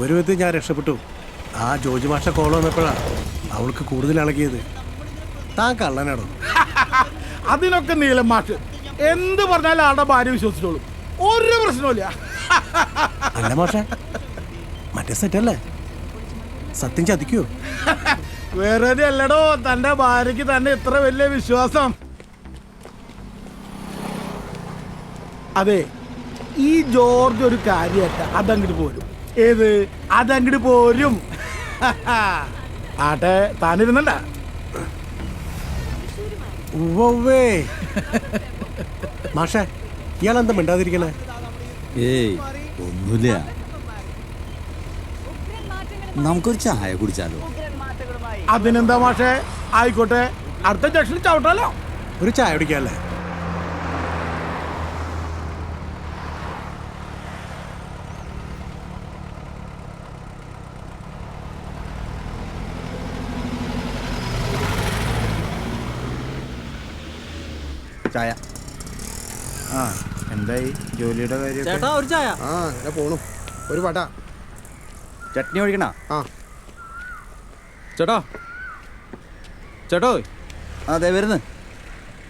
ഒരു വിധത്തിൽ ഞാൻ രക്ഷപ്പെട്ടു. ആ ജോജി മാഷ കോൾ വന്നപ്പോഴാ അവൾക്ക് കൂടുതൽ ഇളകിയത്. താൻ കള്ളനാടോ? അതിനൊക്കെ നീലം മാഷ് എന്ത് പറഞ്ഞാലും ആളുടെ ഭാര്യ വിശ്വസിച്ചോളൂ, ഒരു പ്രശ്നമില്ല. അല്ല മാഷെ, മറ്റേ സെറ്റല്ലേ? സത്യം ചതിക്കോ? വെറുതെ അല്ലടോ തന്റെ ഭാര്യക്ക് തന്നെ ഇത്ര വലിയ വിശ്വാസം. അതെ, ഈ ജോർജ് ഒരു കാര്യമായിട്ട അതങ്ങോട്ട് പോരും. ഏത്? അതങ്ങോട്ട് പോരും. ആട്ടെ, താനിരുന്നണ്ട. മാഷെ, ഇയാളെന്താ മിണ്ടാതിരിക്കണേ? ഏയ് ഒന്നുമില്ല, നമുക്കൊരു ചായ കുടിച്ചാലോ? അതിനെന്താ മാഷെ, ആയിക്കോട്ടെ, അടുത്ത ജംഗ്ഷനിൽ ചവിട്ടാലോ. ഒരു ചായ കുടിക്കാല്ലേ? ചായ. ആ, എന്തായി ജോലിയുടെ കാര്യം? ചേട്ടാ ഒരു ചായ. ആ, അങ്ങനെ പോണു. ഒരു വട. ചട്നി ഒഴിക്കണ? ആ ചേട്ടാ, ചേട്ടോ. അതെ വരുന്നു.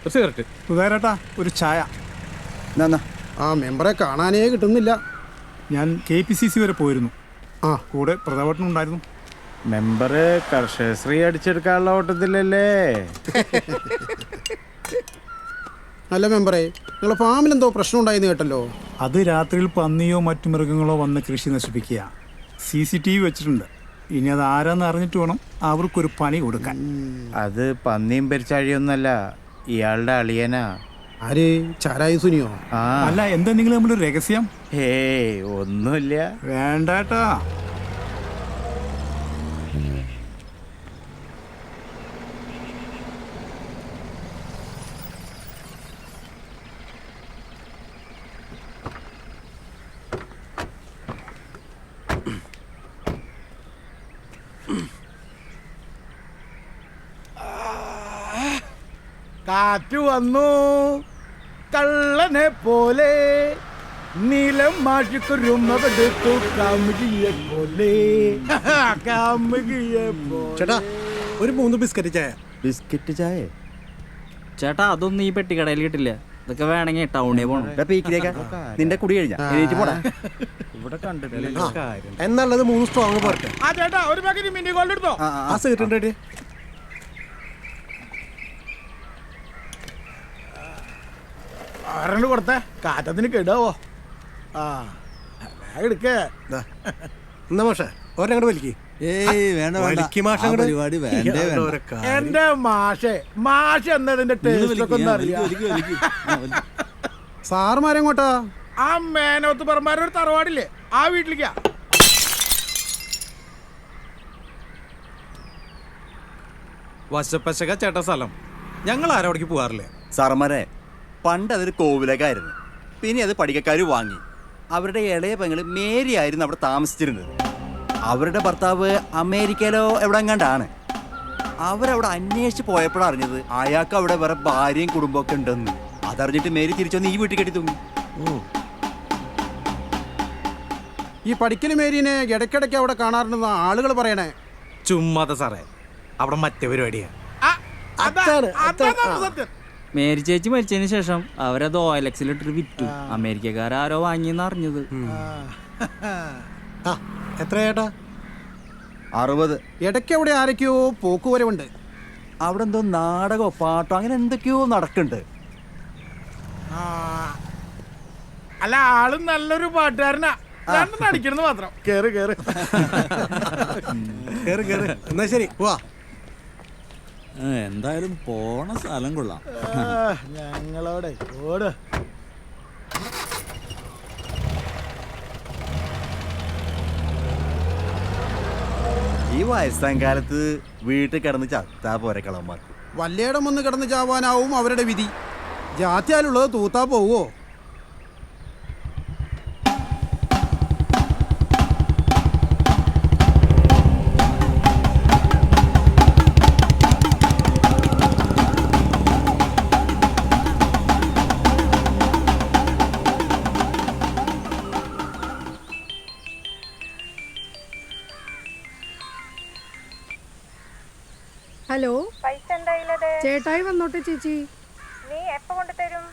ഒരു സിഗരറ്റ്. സുധാരേട്ടാ, ഒരു ചായ. എന്നാ ആ, മെമ്പറെ കാണാനേ കിട്ടുന്നില്ല. ഞാൻ KPCC വരെ പോയിരുന്നു. ആ, കൂടെ പ്രതാപട്ടനും ഉണ്ടായിരുന്നു. മെമ്പർ കർഷകശ്രീ അടിച്ചെടുക്കാനുള്ള ഓട്ടത്തിലല്ലേ? അല്ല മെമ്പറേ, നിങ്ങളെ ഫാമിൽ എന്തോ പ്രശ്നം ഉണ്ടായെന്ന് കേട്ടല്ലോ. അത് രാത്രിയിൽ പന്നിയോ മറ്റു മൃഗങ്ങളോ വന്ന് കൃഷി നശിപ്പിക്കുക. CCTV വെച്ചിട്ടുണ്ട്. ഇനി അത് ആരാന്ന് അറിഞ്ഞിട്ട് വേണം അവർക്കൊരു പണി കൊടുക്കാൻ. അത് പന്നിയും പെരിച്ചാഴിയൊന്നല്ല, ഇയാളുടെ അളിയനാ. ആര്? ചാരായി സുനിയോ? ആ, അല്ല, എന്താ നിങ്ങൾ തമ്മിലൊരു രഹസ്യം? ഏയ് ഒന്നുമില്ല. വേണ്ടാട്ടാ. കാറ്റു വന്നു കള്ളനെ പോലെ, നീലം മാഷിക്കുരുമകെടുത്തു കാമുകിയെ പോലെ. കാമുകിയെ പോലെ. ചേട്ടാ, ഒരു 3 ബിസ്ക്കറ്റ് ചായ. ബിസ്ക്കറ്റ് ചായ? ചേട്ടാ, അതൊന്നും ഈ പെട്ടിക്കടയിൽ കിട്ടില്ല. ഇതൊക്കെ വേണമെങ്കിൽ ടൗണിൽ പോകണം. നിന്റെ കുടി കഴിഞ്ഞാ എണീറ്റ് പോടാ. ഇവിടെ കണ്ടിട്ടില്ല കാര്യം. എന്നുള്ളത് 3 സ്ട്രോങ് പോരട്ടെ. ആ ചേട്ടാ, ഒരു പാക്കറ്റ് മിനി ഗോൾഡ് എടുത്തോ. ആ സിഗരറ്റ് ഉണ്ട്. ആരണ്ട് കൊടുത്തേ, കാറ്റത്തിന് കെടാവോ. ആ, എടുക്കേ. എന്നാ മാഷെ, ഒരെങ്ങോട്ട് വലിക്ക്. ഏയ് വേണ്ട വേണ്ട, വലിക്ക് മാഷെ ആ അങ്ങട്. പരിപാടി വേണ്ടേ വേണ്ട. ഓരോ കാര്യം. എന്റെ മാഷ് എന്നതിന്റെ ടേസ്റ്റ് ഒക്കെ ഒന്ന് അറിയാം. സാറുമാരെങ്ങോട്ടാ? ആ മേനോത്ത് പറമ്പാരൊരു തറവാടില്ലേ, ആ വീട്ടിലേക്കാ. വശപ്പശക ചേട്ടാ സ്ഥലം. ഞങ്ങൾ ആരോടേക്ക് പോകാറില്ലേ? സാറന്മാരെ, പണ്ട് അതൊരു കോവിലൊക്കെയായിരുന്നു. പിന്നെ അത് പഠിക്കക്കാർ വാങ്ങി. അവരുടെ ഇളയ പെങ്ങള് മേരി ആയിരുന്നു അവിടെ താമസിച്ചിരുന്നത്. അവരുടെ ഭർത്താവ് അമേരിക്കയിലോ എവിടെ എങ്ങാണ്ടാണ്. അവരവിടെ അന്വേഷിച്ച് പോയപ്പോഴാണ് അറിഞ്ഞത് അയാൾക്ക് അവിടെ വേറെ ഭാര്യയും കുടുംബമൊക്കെ ഉണ്ടെന്ന്. അതറിഞ്ഞിട്ട് മേരി തിരിച്ചൊന്ന് ഈ വീട്ടിൽ കെട്ടി തൂങ്ങി. ഈ പഠിക്കൽ മേരീനെ ഇടയ്ക്കിടയ്ക്ക് അവിടെ കാണാറുണ്ടെന്ന് ആളുകൾ പറയണേ. ചുമ്മാതെ സാറേ, അവിടെ മറ്റേ പരിപാടിയാ. സത്യം. മേരി ചേച്ചി മരിച്ചതിന് ശേഷം അവരത് OLX-ലിട്ടിട്ട് വിറ്റു. അമേരിക്കക്കാരോ വാങ്ങിയെന്ന് അറിഞ്ഞത്. ആ, എത്ര ചേട്ടാ? 60. ഇടയ്ക്ക് അവിടെ ആരൊക്കെയോ പോക്കുവരവുണ്ട്. അവിടെ എന്തോ നാടകമോ പാട്ടോ അങ്ങനെ എന്തൊക്കെയോ നടക്കുന്നുണ്ട്. അല്ല, ആള് നല്ലൊരു പാട്ടുകാരനാ. നടിക്കണെന്ന് മാത്രം. കേറ് കേറ് കേറ് കേറ്. എന്നാ ശരി, പോവാ. എന്തായാലും പോണ സ്ഥലം കൊള്ളാം. ഞങ്ങളോടെ ഓട്. ഈ വയസ്സാം കാലത്ത് വീട്ടിൽ കിടന്ന് ചത്താ പോരെ കളന്മാർക്ക്. വല്ലേടം വന്ന് കിടന്ന് ചാവാനാവും അവരുടെ വിധി. ജാത്യാലുള്ളത് തൂത്താ പോവോ? ഹലോ, പൈസ എന്തായാലത് ചേട്ടായി വന്നോട്ടെ ചേച്ചി. നീ എപ്പോ കൊണ്ടുതരും?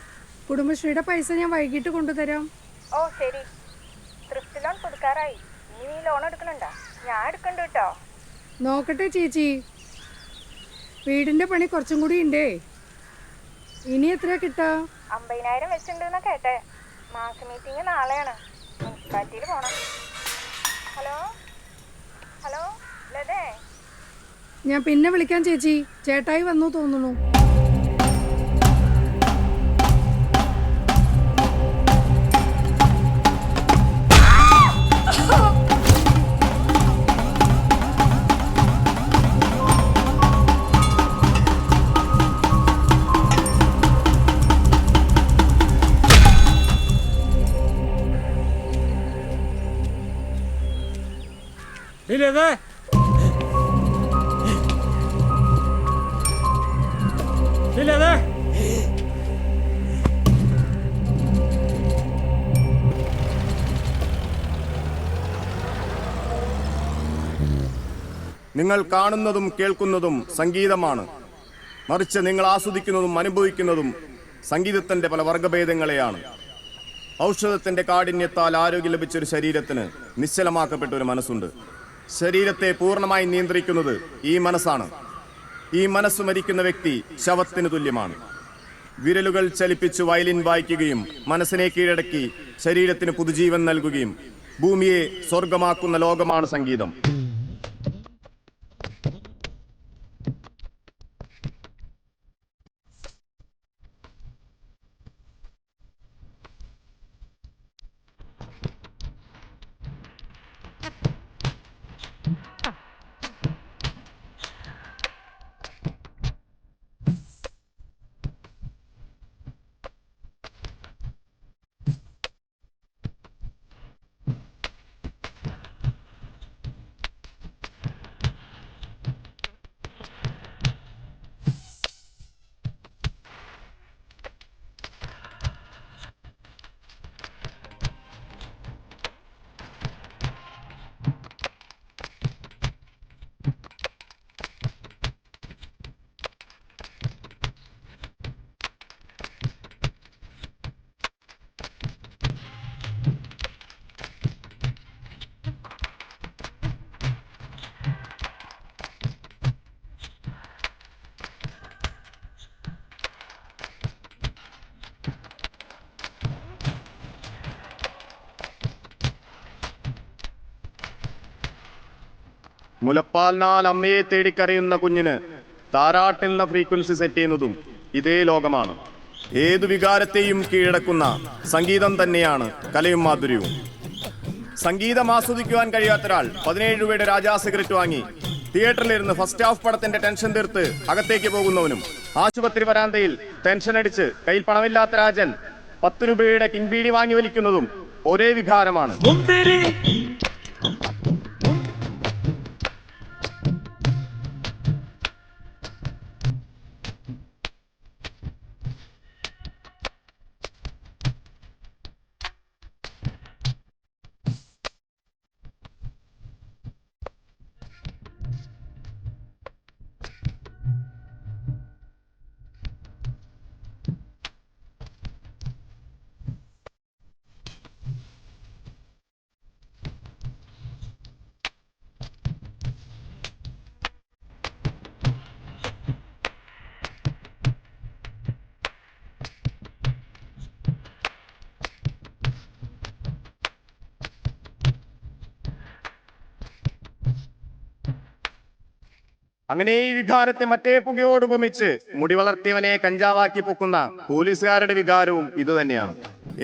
കുടുംബശ്രീയുടെ പൈസ ഞാൻ വൈകിട്ട് കൊണ്ടുതരാം. ഓ ശരി. ത്രിഫ്റ്റ് ലോൺ കൊടുക്കാറായി. നീ ലോൺ എടുക്കണുണ്ടോ? ഞാൻ എടുക്കണ്ട് കേട്ടോ. നോക്കട്ടെ ചേച്ചി, വീടിന്റെ പണി കുറച്ചും കൂടി ഉണ്ടേ. ഇനി എത്ര കിട്ടാ? 50,000 വെച്ചിട്ടുണ്ടെന്നാ കേട്ടെ. മാസ മീറ്റിംഗ് നാളെയാണ്. മുനിസിപ്പാലിറ്റിയിൽ പോണം. ഹലോ ഹലോ ലതേ, ഞാൻ പിന്നെ വിളിക്കാം ചേച്ചി. ചേട്ടായി വന്നു തോന്നുന്നു. ഇല്ലേ ഇല്ലേ നിങ്ങൾ കാണുന്നതും കേൾക്കുന്നതും സംഗീതമാണ്. മറിച്ച് നിങ്ങൾ ആസ്വദിക്കുന്നതും അനുഭവിക്കുന്നതും സംഗീതത്തിന്റെ പല വർഗഭേദങ്ങളെയാണ്. ഔഷധത്തിന്റെ കാഠിന്യത്താൽ ആരോഗ്യം ലഭിച്ചൊരു ശരീരത്തിന് നിശ്ചലമാക്കപ്പെട്ട ഒരു മനസ്സുണ്ട്. ശരീരത്തെ പൂർണ്ണമായി നിയന്ത്രിക്കുന്നത് ഈ മനസ്സാണ്. ഈ മനസ്സ് മരിക്കുന്ന വ്യക്തി ശവത്തിന് തുല്യമാണ്. വിരലുകൾ ചലിപ്പിച്ച് വയലിൻ വായിക്കുകയും മനസ്സിനെ കീഴടക്കി ശരീരത്തിന് പുതുജീവൻ നൽകുകയും ഭൂമിയെ സ്വർഗമാക്കുന്ന ലോകമാണ് സംഗീതം. മുലപ്പാലിനാൽ അമ്മയെ തേടിക്കരയുന്ന കുഞ്ഞിന് താരാട്ടിനുള്ള ഫ്രീക്വൻസി സെറ്റ് ചെയ്യുന്നതും ഇതേ ലോകമാണ്. ഏതു വികാരത്തെയും കീഴടക്കുന്ന സംഗീതം തന്നെയാണ് കലയും മാധുര്യവും. സംഗീതം ആസ്വദിക്കുവാൻ കഴിയാത്ത ഒരാൾ 17 രൂപയുടെ രാജാ സിഗരറ്റ് വാങ്ങി തിയേറ്ററിലിരുന്ന് ഫസ്റ്റ് ഹാഫ് പടത്തിന്റെ ടെൻഷൻ തീർത്ത് അകത്തേക്ക് പോകുന്നവനും ആശുപത്രി വരാന്തയിൽ ടെൻഷൻ അടിച്ച് കയ്യിൽ പണമില്ലാത്ത രാജൻ 10 രൂപയുടെ കിങ് ബീഡി വാങ്ങി വലിക്കുന്നതും ഒരേ വികാരമാണ്. അങ്ങനെ ഈ വികാരത്തെ മറ്റേ പുകയോട് ഉപമിച്ച് മുടി വളർത്തിയവനെ കഞ്ചാവാക്കി പൊക്കുന്ന പോലീസുകാരുടെ വികാരവും ഇതുതന്നെയാണ്.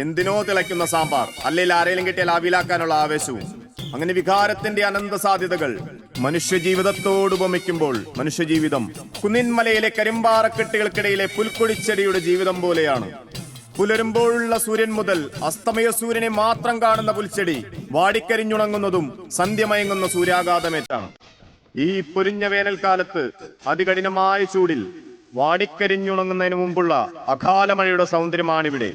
എന്തിനോ തിളയ്ക്കുന്ന സാമ്പാർ, അല്ലെങ്കിൽ ആരെങ്കിലും കിട്ടിയാൽ ആവിലാക്കാനുള്ള ആവേശവും. അങ്ങനെ വികാരത്തിന്റെ അനന്ത സാധ്യതകൾ മനുഷ്യജീവിതത്തോട് ഉപമിക്കുമ്പോൾ മനുഷ്യജീവിതം കുന്നിൻമലയിലെ കരിമ്പാറക്കെട്ടുകൾക്കിടയിലെ പുൽക്കൊടിച്ചെടിയുടെ ജീവിതം പോലെയാണ്. പുലരുമ്പോഴുള്ള സൂര്യൻ മുതൽ അസ്തമയ സൂര്യനെ മാത്രം കാണുന്ന പുൽച്ചെടി വാടിക്കരിഞ്ഞുണങ്ങുന്നതും സന്ധ്യമയങ്ങുന്ന സൂര്യാഘാതമേറ്റാണ്. ഈ പൊരിഞ്ഞ വേനൽക്കാലത്ത് അതികഠിനമായ ചൂടിൽ വാടിക്കരിഞ്ഞുണങ്ങുന്നതിന് മുമ്പുള്ള അകാലമഴയുടെ സൗന്ദര്യമാണിവിടെ.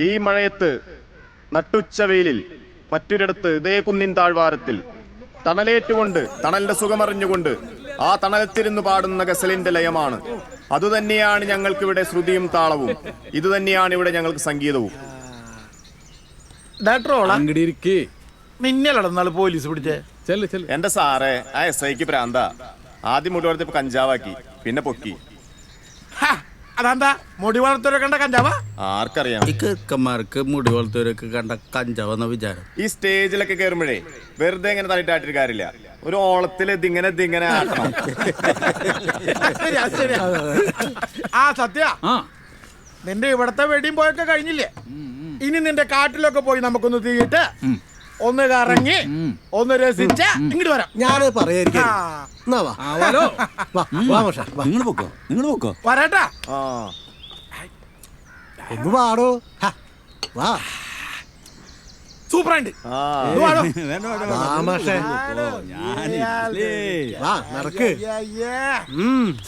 ഈ മഴയത്ത് നട്ടുച്ച വെയിലിൽ മറ്റൊരിടത്ത് ഇതേ കുന്നിൻ താഴ്വാരത്തിൽ തണലേറ്റുകൊണ്ട് തണലിന്റെ സുഖമറിഞ്ഞുകൊണ്ട് ആ തണലത്തിരുന്ന് പാടുന്ന ഗസലിന്റെ ലയമാണ്. അതുതന്നെയാണ് ഞങ്ങൾക്കിവിടെ ശ്രുതിയും താളവും. ഇതുതന്നെയാണ് ഇവിടെ ഞങ്ങൾക്ക് സംഗീതവും. നിന്നലടന്നാള് പോലീസ് പിടിച്ചേ. എന്റെ സാറേ, ആ SIക്ക് പ്രാന്ത. ആദ്യം മുടി വളർത്തിയപ്പോ കഞ്ചാവാക്കി, പിന്നെ പൊക്കി. അതെന്താ മുടി വളർത്തവരെ കണ്ട കഞ്ചാവാ? ആർക്കറിയാം. ഈ ചെറുക്കന്മാർക്ക് മുടി വളർത്തവരൊക്കെ കണ്ട കഞ്ചാവെന്ന വിചാരം. ഈ സ്റ്റേജിലൊക്കെ കയറുമ്പോഴേ വെറുതെ ഇങ്ങനെ തള്ളിട്ടാട്ടിട്ട് കാര്യമില്ല. ഒരു ഓളത്തിൽ ഇതിങ്ങനെ ആട്ടണം. ശരിയാ. ആ സത്യ, നിന്റെ ഇവിടത്തെ വെടിയും പോയൊക്കെ കഴിഞ്ഞില്ലേ? ഇനി നിന്റെ കാട്ടിലൊക്കെ പോയി നമുക്കൊന്ന് തീയിട്ട് ഒന്ന് കറങ്ങി ഒന്ന് രസിച്ച ഇങ്ങോട്ട് വരാം. ഞാൻ പറയായിരിക്കും. നിങ്ങൾ പൊക്കോ വരാട്ടാ. ഒന്ന് പാടോ. വാ സൂപ്പറായിട്ട് വാ നടക്ക്.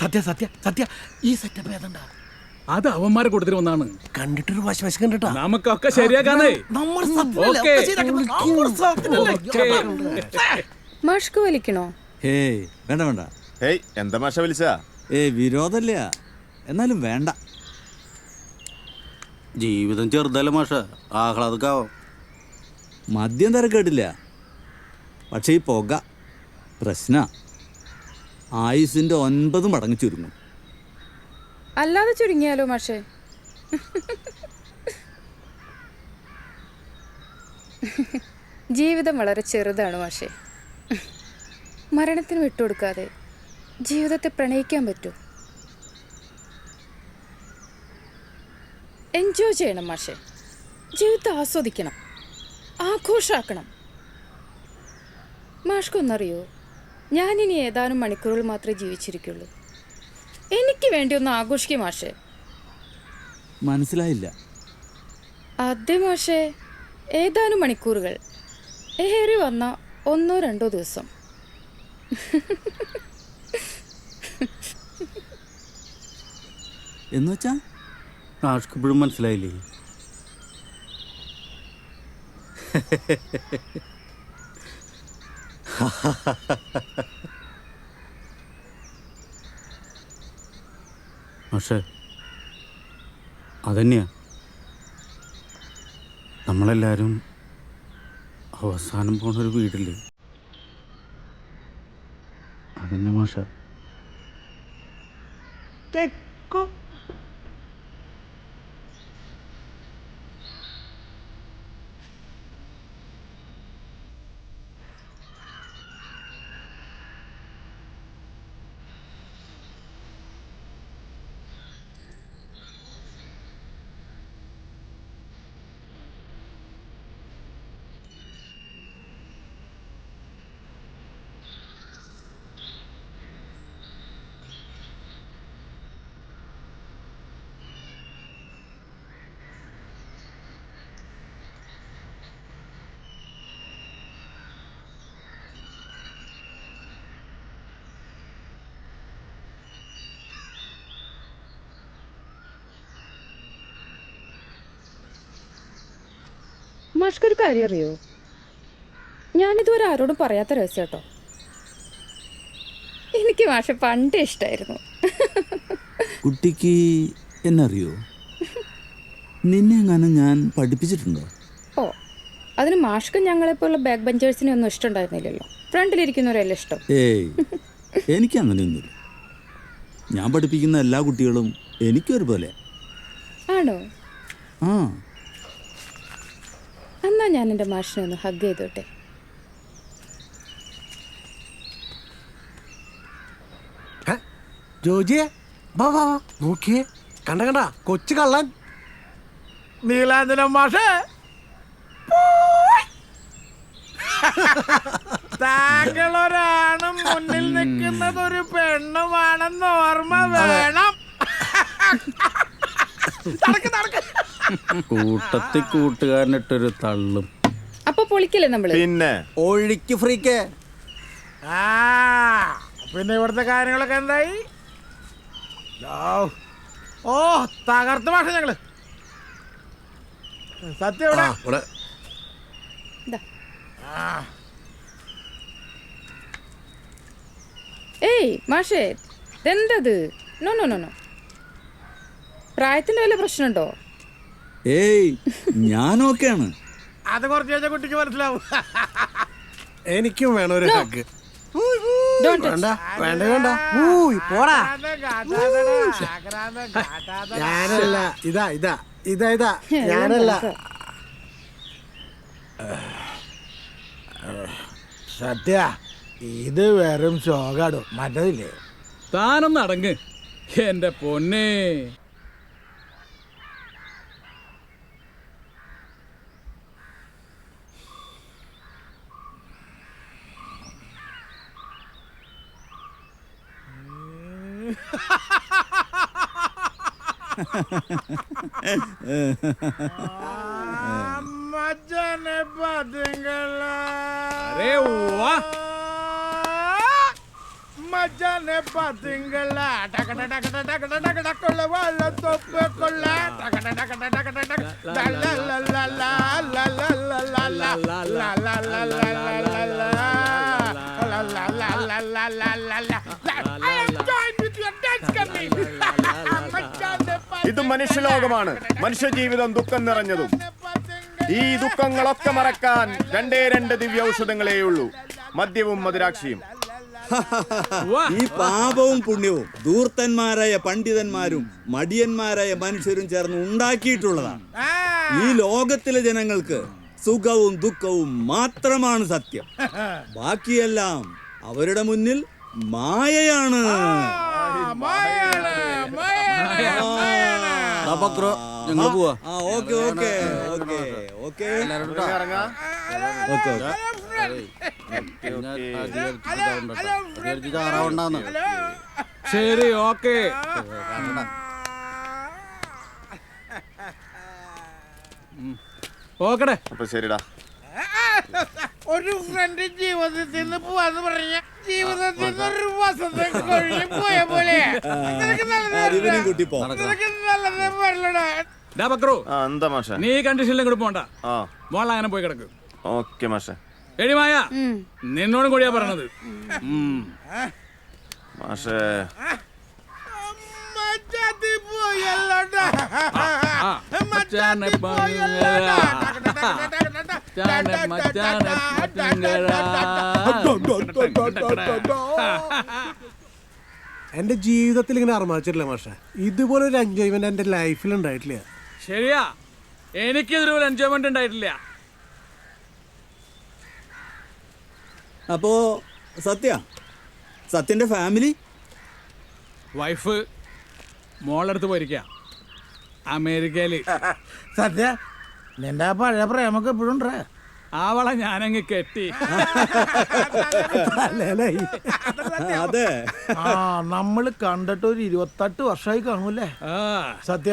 സത്യ ഈ സെറ്റപ്പ് ഏതാ? അത് അവന്മാരെ കൊടുത്തിട്ട് വന്നാണ്. കണ്ടിട്ടൊരു വശം കണ്ടിട്ടാ. നമുക്കൊക്കെ ശരിയാക്കാന്നേ. മാഷ്ക്ക് വലിക്കണോ? ഹേയ് വേണ്ട. ഹേയ്, എന്താ മാഷ വിളിച്ചാ? വിരോധമില്ല, എന്നാലും വേണ്ട. ജീവിതം ചെറുതല്ല മാഷ, ആഹ്ലാദക്കാവും. മദ്യം തരക്കേട്ടില്ല, പക്ഷെ ഈ പുക പ്രശ്ന ആയുസിന്റെ 9 മടങ്ങ് ചുരുങ്ങും. അല്ലാതെ ചുരുങ്ങിയാലോ മാഷേ? ജീവിതം വളരെ ചെറുതാണ് മാഷേ. മരണത്തിന് വിട്ടുകൊടുക്കാതെ ജീവിതത്തെ പ്രണയിക്കാൻ പറ്റൂ. എൻജോയ് ചെയ്യണം മാഷേ. ജീവിതത്തെ ആസ്വദിക്കണം, ആഘോഷാക്കണം. മാഷ്ക്കൊന്നറിയോ, ഞാനിനി ഏതാനും മണിക്കൂറുകൾ മാത്രമേ ജീവിച്ചിരിക്കുള്ളൂ. എനിക്ക് വേണ്ടി ഒന്ന് ആഘോഷിക്കും മാഷേ. മനസ്സിലായില്ല. അതെ മാഷേ, ഏതാനും മണിക്കൂറുകൾ, ഏറി വന്ന 1-2 ദിവസം. എന്നുവെച്ചാ മാഷ്ക്കിപ്പോഴും മനസ്സിലായില്ലേ? പക്ഷേ അതന്നെയാ നമ്മളെല്ലാവരും അവസാനം പോണൊരു വീടില്ലേ, അതന്നെ മാഷ. മാഷ്ക്കൊരു കാര്യം അറിയോ? ഞാനിതുവരെ ആരോടും പറയാത്ത രഹസ്യം കേട്ടോ. എനിക്ക് മാഷെ പണ്ട് ഇഷ്ടമായിരുന്നു. കുട്ടിക്ക് എന്നറിയോ, നിന്നെ എങ്ങാനും ഞാൻ പഠിപ്പിച്ചിട്ടുണ്ടോ? ഓ, അതിന് മാഷ്ക്ക് ഞങ്ങളെപ്പോലുള്ള ബാക്ക് ബെഞ്ചേഴ്സിനെ ഒന്നും ഇഷ്ടമുണ്ടായിരുന്നില്ലല്ലോ. ഫ്രണ്ടിലിരിക്കുന്നവരല്ലേ ഇഷ്ടം. ഏയ്, എനിക്ക് അങ്ങനെയൊന്നുമില്ല. ഞാൻ പഠിപ്പിക്കുന്ന എല്ലാ കുട്ടികളും എനിക്കൊരുപോലെ. ആണോ? ആ, എന്നാ ഞാൻ എൻ്റെ മാഷിനെ ഒന്ന് ഹഗ് ചെയ്തോട്ടെ. ജോജിയെ വാ വാ വാ, നോക്കിയേ, കണ്ട കൊച്ചു കള്ളൻ. നീലാഞ്ജനം മാഷേ, താങ്കളൊരാണും മുന്നിൽ നിൽക്കുന്നത് ഒരു പെണ്ണുമാണെന്ന് ഓർമ്മ വേണം. കൂട്ടത്തിൽ കൂട്ടുകാരനിട്ടൊരു തള്ളും. അപ്പൊ പൊളിക്കല്ലേ നമ്മള്? പിന്നെ ഒഴുക്ക് ഫ്രീക്ക്. പിന്നെ ഇവിടുത്തെ കാര്യങ്ങളൊക്കെ എന്തായി? ഓ, തകർത്ത് മാഷ ഞങ്ങള്. സത്യം എവിടെ? ഇവിടെ ഇതാ. ആ, ഏയ് മാഷേ ഇതെന്തത്? നോ നോ നോ നോ, പ്രായത്തിന്റെ വല്ല പ്രശ്നമുണ്ടോ? ഏയ് ഞാനൊക്കെയാണ്. അത് കുറച്ച് കഴിഞ്ഞാൽ കുട്ടിക്ക് മനസ്സിലാവും. എനിക്കും വേണം ഒരു ഹഗ്. Don't touch. വേണ്ട വേണ്ട വേണ്ട. പോടാ. ഞാനല്ല, ഇതാ ഇതാ ഇതാ ഇതാ ഞാനല്ല. സത്യ ഇത് വെറും ശോകാടോ, മറ്റതില്ലേ? താനൊന്ന് അടങ്ങ് എന്റെ പൊന്നേ. മച്ചാനെ പാത്തുങ്കളാ, അരേ വാ. മച്ചാനെ പാത്തുങ്കളാ, ടകട ടകട ടകട ടകട കൊള്ള വള്ളത്തൊപ്പ് കൊള്ള, ടകട ടകട ടകട ടക, ലലലലല, ലലലലല, ലലലലല, ലലലലല. I am joined with your dance company. മച്ചാനെ ഇത് മനുഷ്യലോകമാണ്. മനുഷ്യജീവിതം ദുഃഖം നിറഞ്ഞതും. ഈ ദുഃഖങ്ങളൊക്കെ മറക്കാൻ രണ്ട് ദിവ്യ ഔഷധങ്ങളേയുള്ളൂ: മദ്യവും മദിരാക്ഷിയും. ഈ പാപവും പുണ്യവും ധൂർത്തന്മാരായ പണ്ഡിതന്മാരും മടിയന്മാരായ മനുഷ്യരും ചേർന്ന് ഉണ്ടാക്കിയിട്ടുള്ളതാണ്. ഈ ലോകത്തിലെ ജനങ്ങൾക്ക് സുഖവും ദുഃഖവും മാത്രമാണ് സത്യം. ബാക്കിയെല്ലാം അവരുടെ മുന്നിൽ മായയാണ്. ഞങ്ങൾ പോവാ. ഓക്കെ ഓക്കെ ഓക്കെ ഓക്കെ ഇറങ്ങാ. ഓക്കെ ചാറാവുണ്ടാന്ന്. ശരി ഓക്കെ. ഓക്കടെ. അപ്പൊ ശരിടാ. ഒരു ഫ്രണ്ട് ജീവിതത്തിൽ നിന്ന് പോവാന്ന് പറഞ്ഞ ജീവിതത്തിൽ നിന്ന് ഒരു വസന്തം കൊഴിഞ്ഞു പോയ പോലെ. ഡാ ബക്രു, എന്താ മാഷെ? നീ കണ്ടീഷനിലും കൂടെ പോണ്ട. ആ മോള അങ്ങനെ പോയി കിടക്ക്. ഓക്കെ മാഷെ. എടി മായ, നിന്നോടും കൂടിയാ പറഞ്ഞത്. മാഷെ എന്റെ ജീവിതത്തിൽ ഇങ്ങനെ അർമാച്ചിട്ടില്ല മാഷെ. ഇതുപോലെ ഒരു എൻജോയ്മെന്റ് എന്റെ ലൈഫിൽ ഉണ്ടായിട്ടില്ല. ശരിയാ, എനിക്കിതൊരു എൻജോയ്മെന്റ് ഉണ്ടായിട്ടില്ല. അപ്പോ സത്യന്റെ ഫാമിലി? വൈഫ് മോളടുത്ത് പോയിരിക്കുക അമേരിക്കയില്. സത്യ നിന്റെ ആ പഴയ പ്രേമൊക്കെ എപ്പോഴും ഉണ്ടേ? അവളെ ഞാനങ്ങ് കെട്ടി. അതെ. ആ നമ്മള് കണ്ടിട്ട് ഒരു 28 വർഷമായി കാണൂല്ലേ? സത്യ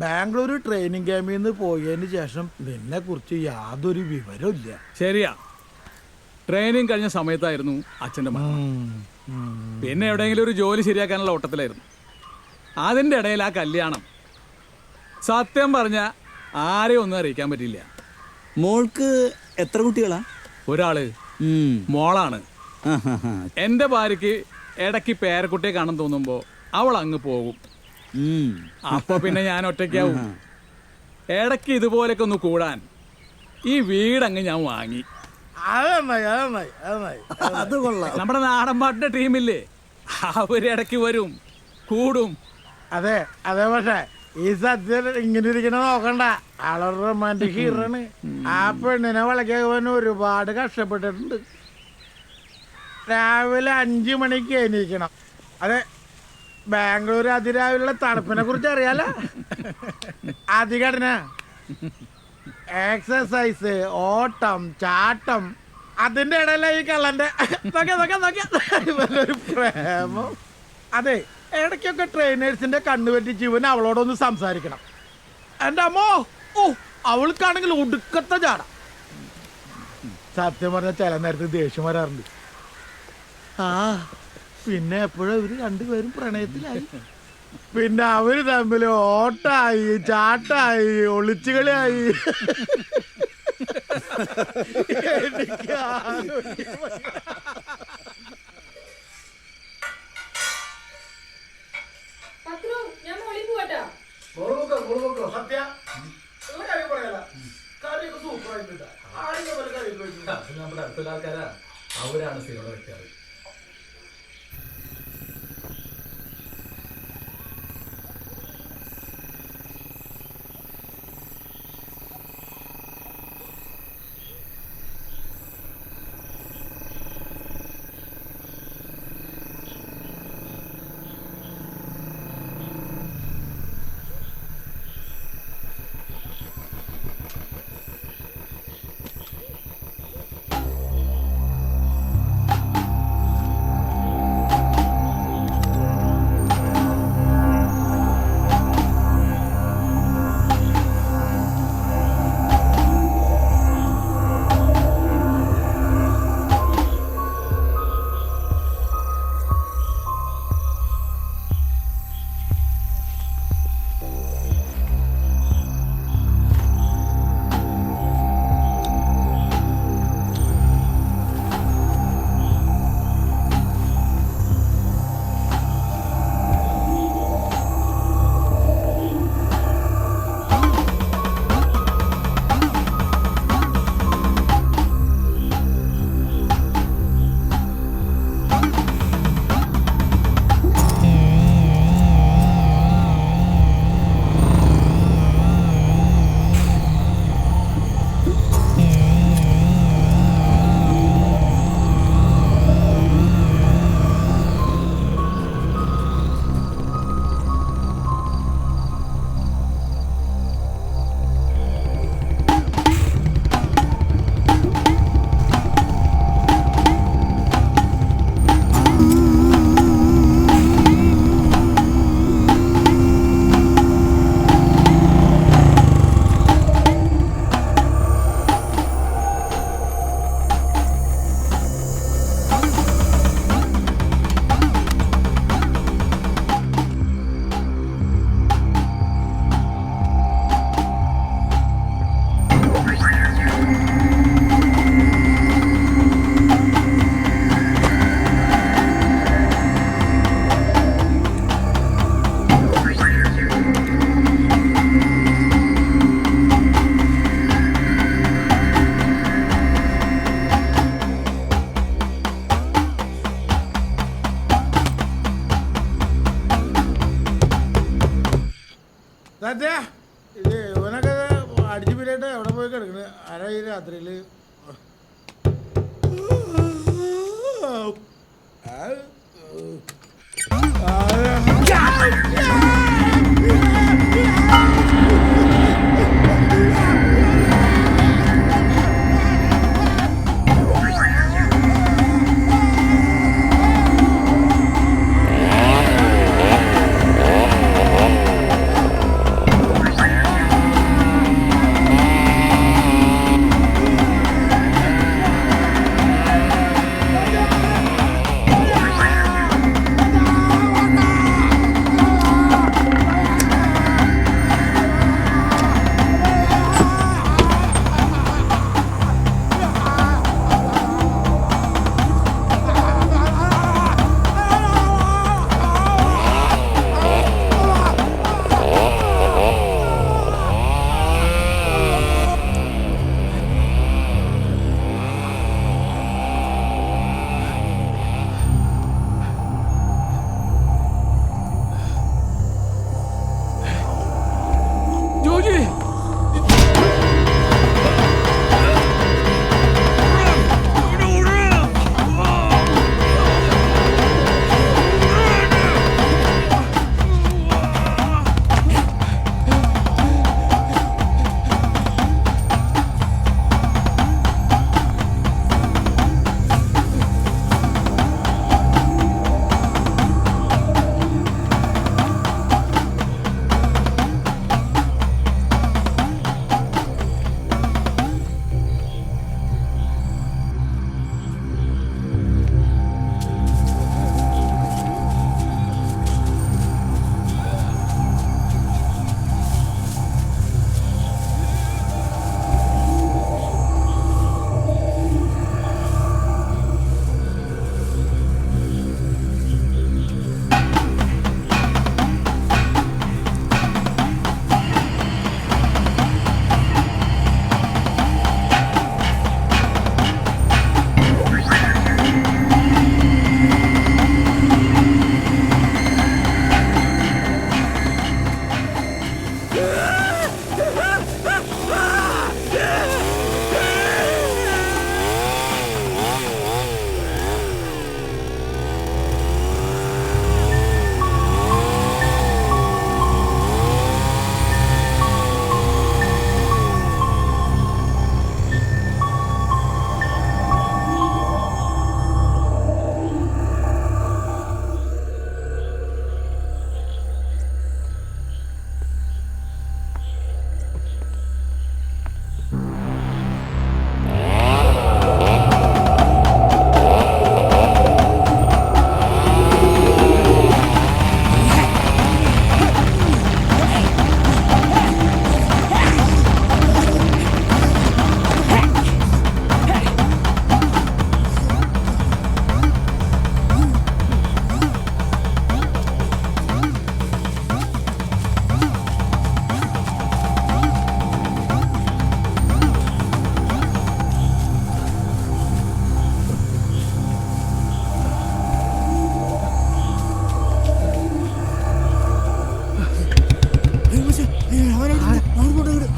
ബാംഗ്ലൂർ ട്രെയിനിങ് ക്യാമ്പിൽ നിന്ന് പോയതിന് ശേഷം നിന്നെ കുറിച്ച് യാതൊരു വിവരവും ഇല്ല. ശരിയാ, ട്രെയിനിങ് കഴിഞ്ഞ സമയത്തായിരുന്നു അച്ഛൻ്റെ മരണം. പിന്നെ എവിടെയെങ്കിലും ഒരു ജോലി ശരിയാക്കാനുള്ള ഓട്ടത്തിലായിരുന്നു. അതിൻ്റെ ഇടയിൽ ആ കല്യാണം. സത്യം പറഞ്ഞ ആരെയും ഒന്നും അറിയിക്കാൻ പറ്റില്ല. മോൾക്ക് എത്ര കുട്ടികളാ? ഒരാള് മോളാണ്. എൻ്റെ ഭാര്യക്ക് ഇടയ്ക്ക് പേരക്കുട്ടിയെ കാണാൻ തോന്നുമ്പോ അവൾ അങ്ങ് പോകും. അപ്പൊ പിന്നെ ഞാൻ ഒറ്റയ്ക്കാവും. ഇടയ്ക്ക് ഇതുപോലൊക്കെ ഒന്ന് കൂടാൻ ഈ വീടങ്ങ് ഞാൻ വാങ്ങി. അത് കൊള്ളാം. നമ്മുടെ നാടൻപാട്ടിന്റെ ടീമില്ലേ, അവരിടയ്ക്ക് വരും, കൂടും. അതെ അതെ, പക്ഷേ ഈ സത്യ ഇങ്ങനെ ഇരിക്കണ നോക്കണ്ട. ആളൊരു റൊമാൻറ്റിക് ഹീറോണ്. ആ പെണ്ണിനെ വളയ്ക്കാൻ ഒരുപാട് കഷ്ടപ്പെട്ടിട്ടുണ്ട്. രാവിലെ 5 മണിക്ക് എണീക്കണം. അതെ, ബാംഗ്ലൂർ അതിരാവിലുള്ള തണുപ്പിനെ കുറിച്ച് അറിയാലോ. അതികടന എക്സസൈസ്, ഓട്ടം, ചാട്ടം, അതിന്റെ ഇടയില ഈ കള്ളന്റെ ഒരു പ്രേമം. അതെ, ഇടയ്ക്കൊക്കെ ട്രെയിനേഴ്സിന്റെ കണ്ണു പറ്റിച്ച് ഇവൻ അവളോടൊന്ന് സംസാരിക്കണം. എൻ്റെ അമ്മോ, ഓ അവൾക്കാണെങ്കിൽ ഒടുക്കത്തെ ചാട. സത്യം പറഞ്ഞ ചില നേരത്ത് ദേഷ്യം വരാറുണ്ട്. ആ പിന്നെ എപ്പോഴും ഇവര് രണ്ടുപേരും പ്രണയത്തിലായി. പിന്നെ അവര് തമ്മിൽ ഓട്ടായി, ചാട്ടായി, ഒളിച്ചുകളിയായി. എനിക്ക് നമ്മുടെ അടുത്തുള്ള ആൾക്കാരാ, അവരാണ് സിനിമ വെക്കാറ്. ഇത് ഇവനൊക്കെ അടിച്ചു പിരിയിട്ട് എവിടെ പോയി കിടക്കണ്? ആരാ ഈ രാത്രിയില്?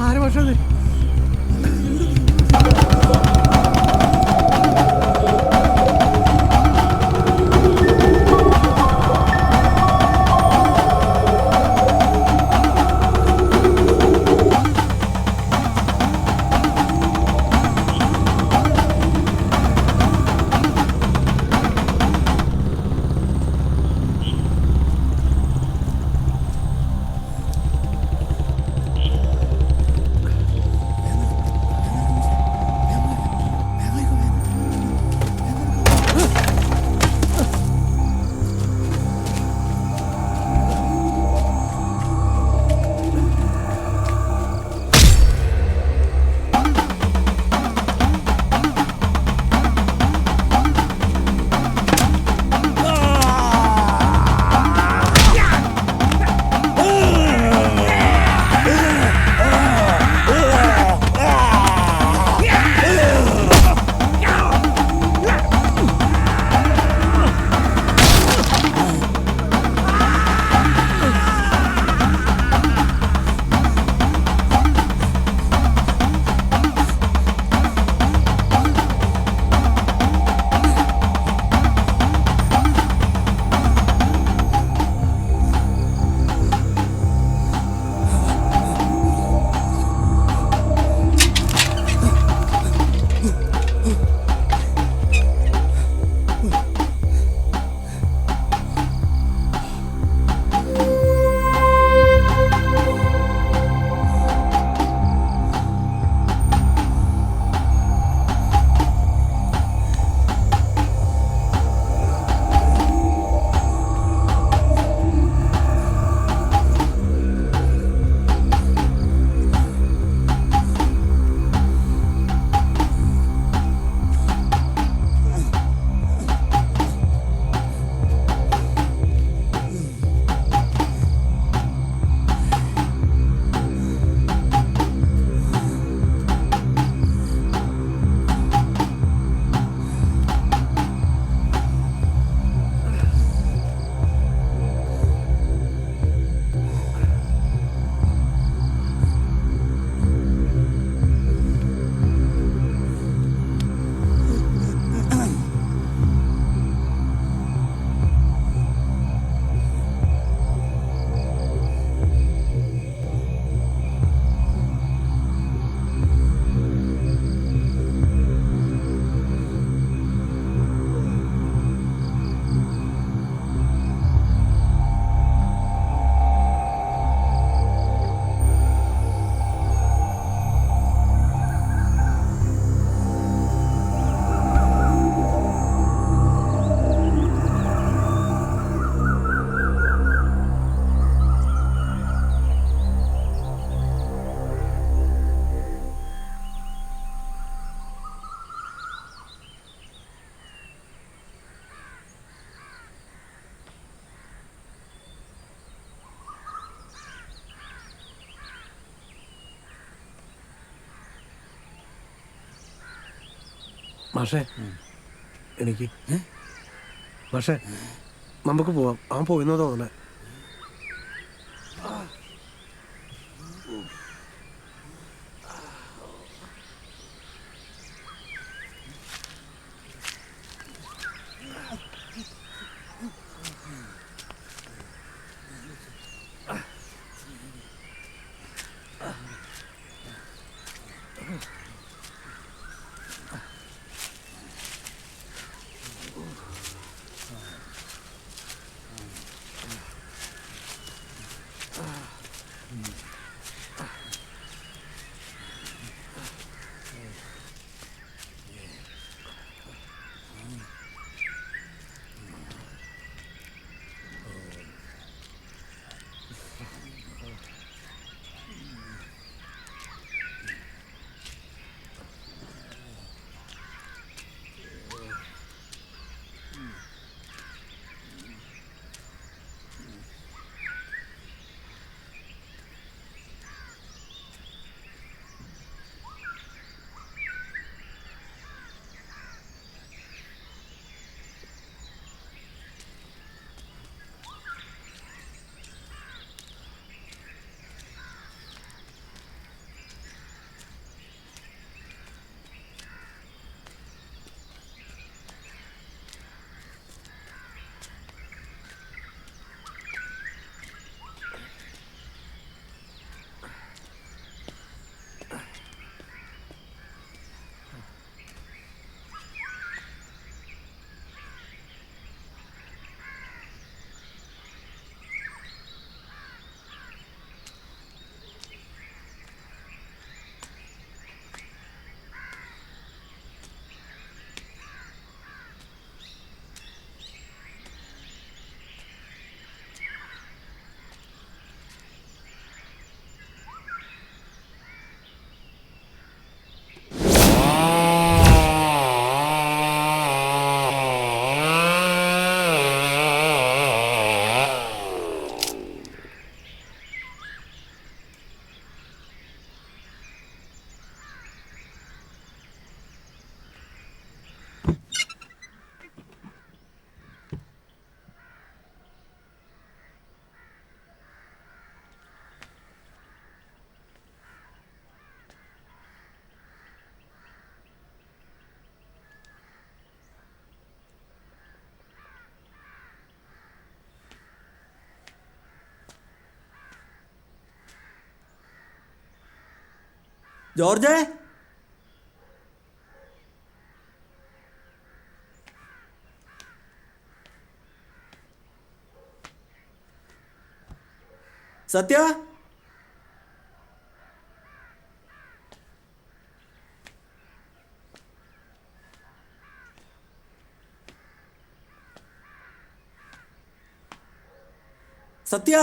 ആരെ പക്ഷേ മാഷേ എനിക്ക് മാഷേ നമുക്ക് പോവാം. അവൻ പോയിന്നോ തോന്നണേ. ജോർജേ, Sathya, Sathya,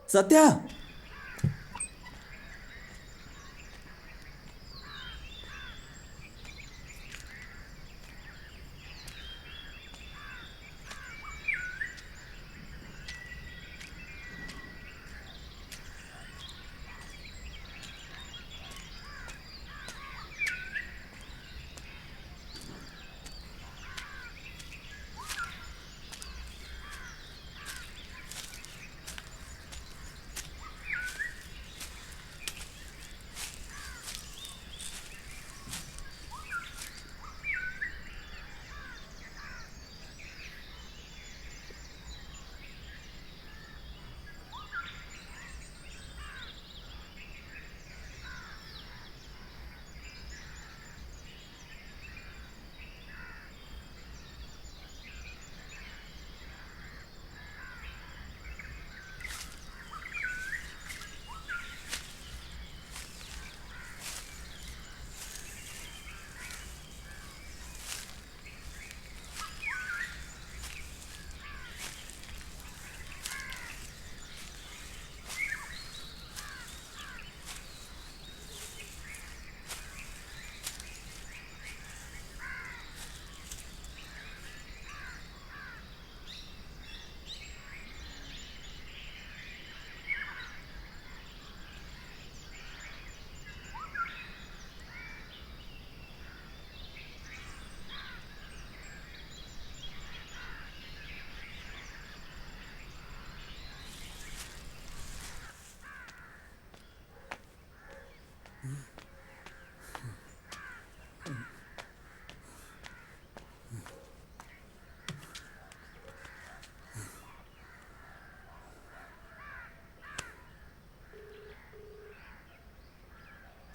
Sathya,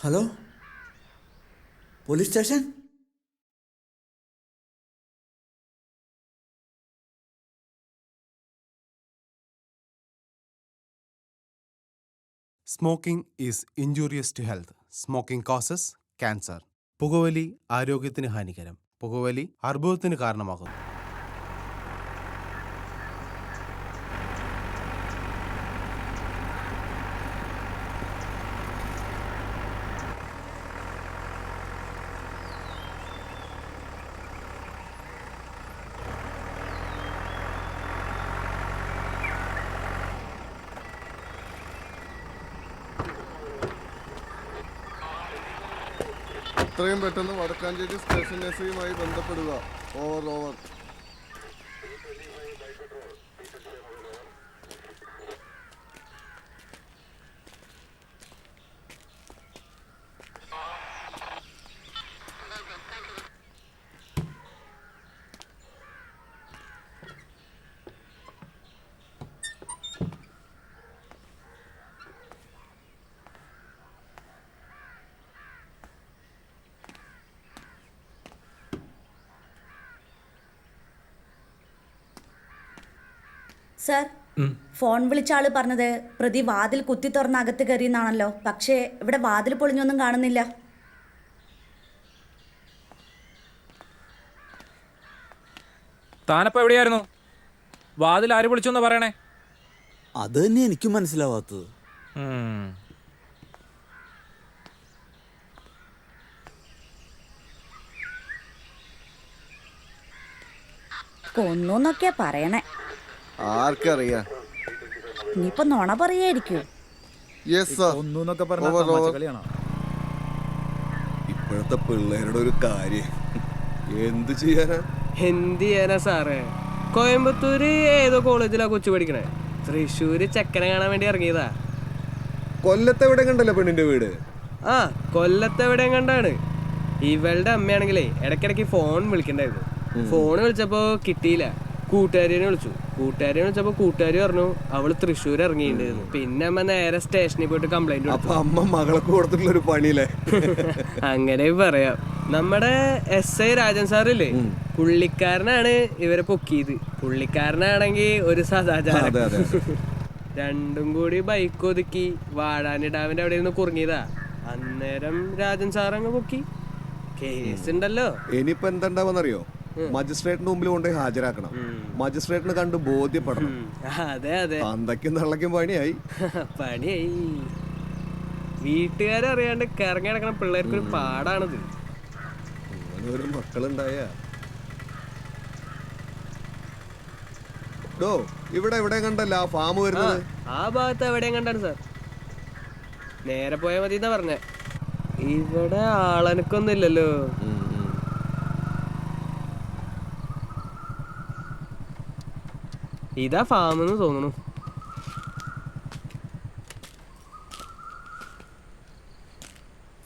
hello police station? Smoking is injurious to health. Smoking causes cancer. പുകവലി ആരോഗ്യത്തിന് ഹാനികരം. പുകവലി അർബുദത്തിന് കാരണമാകുന്നു. എത്രയും പെട്ടെന്ന് വടക്കാഞ്ചേരി സ്റ്റേഷൻ എസ്ഐയുമായി ബന്ധപ്പെടുക. ഓവർ. സർ, ഫോൺ വിളിച്ച ആള് പറഞ്ഞത് പ്രതി വാതിൽ കുത്തി തുറന്ന് അകത്ത് കയറിയെന്നാണല്ലോ. പക്ഷേ ഇവിടെ വാതിൽ പൊളിഞ്ഞൊന്നും കാണുന്നില്ല. താനപ്പോ എവിടെയായിരുന്നു? വാതിൽ ആര് വിളിച്ചോന്ന് പറയണേ. അത് തന്നെ എനിക്കും മനസ്സിലാവാത്തത്. കൊന്നൂന്നൊക്കെയാ പറയണേ. ആർക്കറിയാം? ഇനിയിപ്പോ നുണ പറയായിരിക്കും. ഇപ്പോഴത്തെ പിള്ളേരുടെ ഒരു കാര്യം എന്ത് ചെയ്യാനാ സാറേ? കോയമ്പത്തൂര് ഏതോ കോളേജിലാ കൊച്ചു പഠിക്കണേ. തൃശ്ശൂര് ചെക്കനെ കാണാൻ വേണ്ടി ഇറങ്ങിയതാ. കൊല്ലത്തെവിടെ കണ്ടല്ലോ പെണ്ണിന്റെ വീട്. ആ, കൊല്ലത്തെവിടെയും കണ്ടാണ്. ഇവളുടെ അമ്മയാണെങ്കിലേ ഇടയ്ക്കിടയ്ക്ക് ഫോൺ വിളിക്കണ്ടായിരുന്നു. ഫോൺ വിളിച്ചപ്പോ കിട്ടിയില്ല. കൂട്ടുകാരിനെ വിളിച്ചപ്പോ കൂട്ടുകാരി പറഞ്ഞു അവള് തൃശ്ശൂർ ഇറങ്ങിയിട്ടുണ്ടായിരുന്നു. പിന്നെ അമ്മ നേരെ സ്റ്റേഷനിൽ പോയിട്ട് കംപ്ലൈന്റ് കൊടുത്തു. അമ്മ മകൾക്ക് കൊടുത്തിട്ടുള്ള ഒരു പണിയില്ലേ? അങ്ങനെ പറയാം. നമ്മുടെ SI രാജൻ സാറില്ലേ, പുള്ളിക്കാരനാണ് ഇവരെ പൊക്കിയത്. പുള്ളിക്കാരനാണെങ്കിൽ ഒരു സദാചാരം. രണ്ടും കൂടി ബൈക്ക് ഒതുക്കി വാഴാനി ഡാമിന്റെ അവിടെ നിന്ന് കുറുങ്ങിയതാ. അന്നേരം രാജൻ സാറങ്ങ് പൊക്കി. കേസ് ഉണ്ടല്ലോ. ഇനിയിപ്പോ എന്താണ്ടാവെന്നറിയോ? മജിസ്ട്രേറ്റിന് മുമ്പിൽ കൊണ്ടുപോയി ഹാജരാക്കണം. മജിസ്ട്രേറ്റിന് കണ്ട് ബോധ്യപ്പെടണം. അതെ തന്തയ്ക്കും തള്ളയ്ക്കും പണിയായി. വീട്ടുകാരറിയാണ്ട് കറങ്ങി നടക്കണ പിള്ളേർക്കൊരു പാടാണിത്. ഒരു മക്കളുണ്ടായ ഇവിടെ എവിടെ കണ്ടല്ല ആ ഫാം വരുന്നത്? ആ ഭാഗത്ത് എവിടെയും കണ്ടാണ് സാർ. നേരെ പോയാ മതി എന്നാ പറഞ്ഞേ. ഇവിടെ ആളനക്കൊന്നുമില്ലല്ലോ. ഇതാ ഫാം എന്ന് തോന്നുന്നു.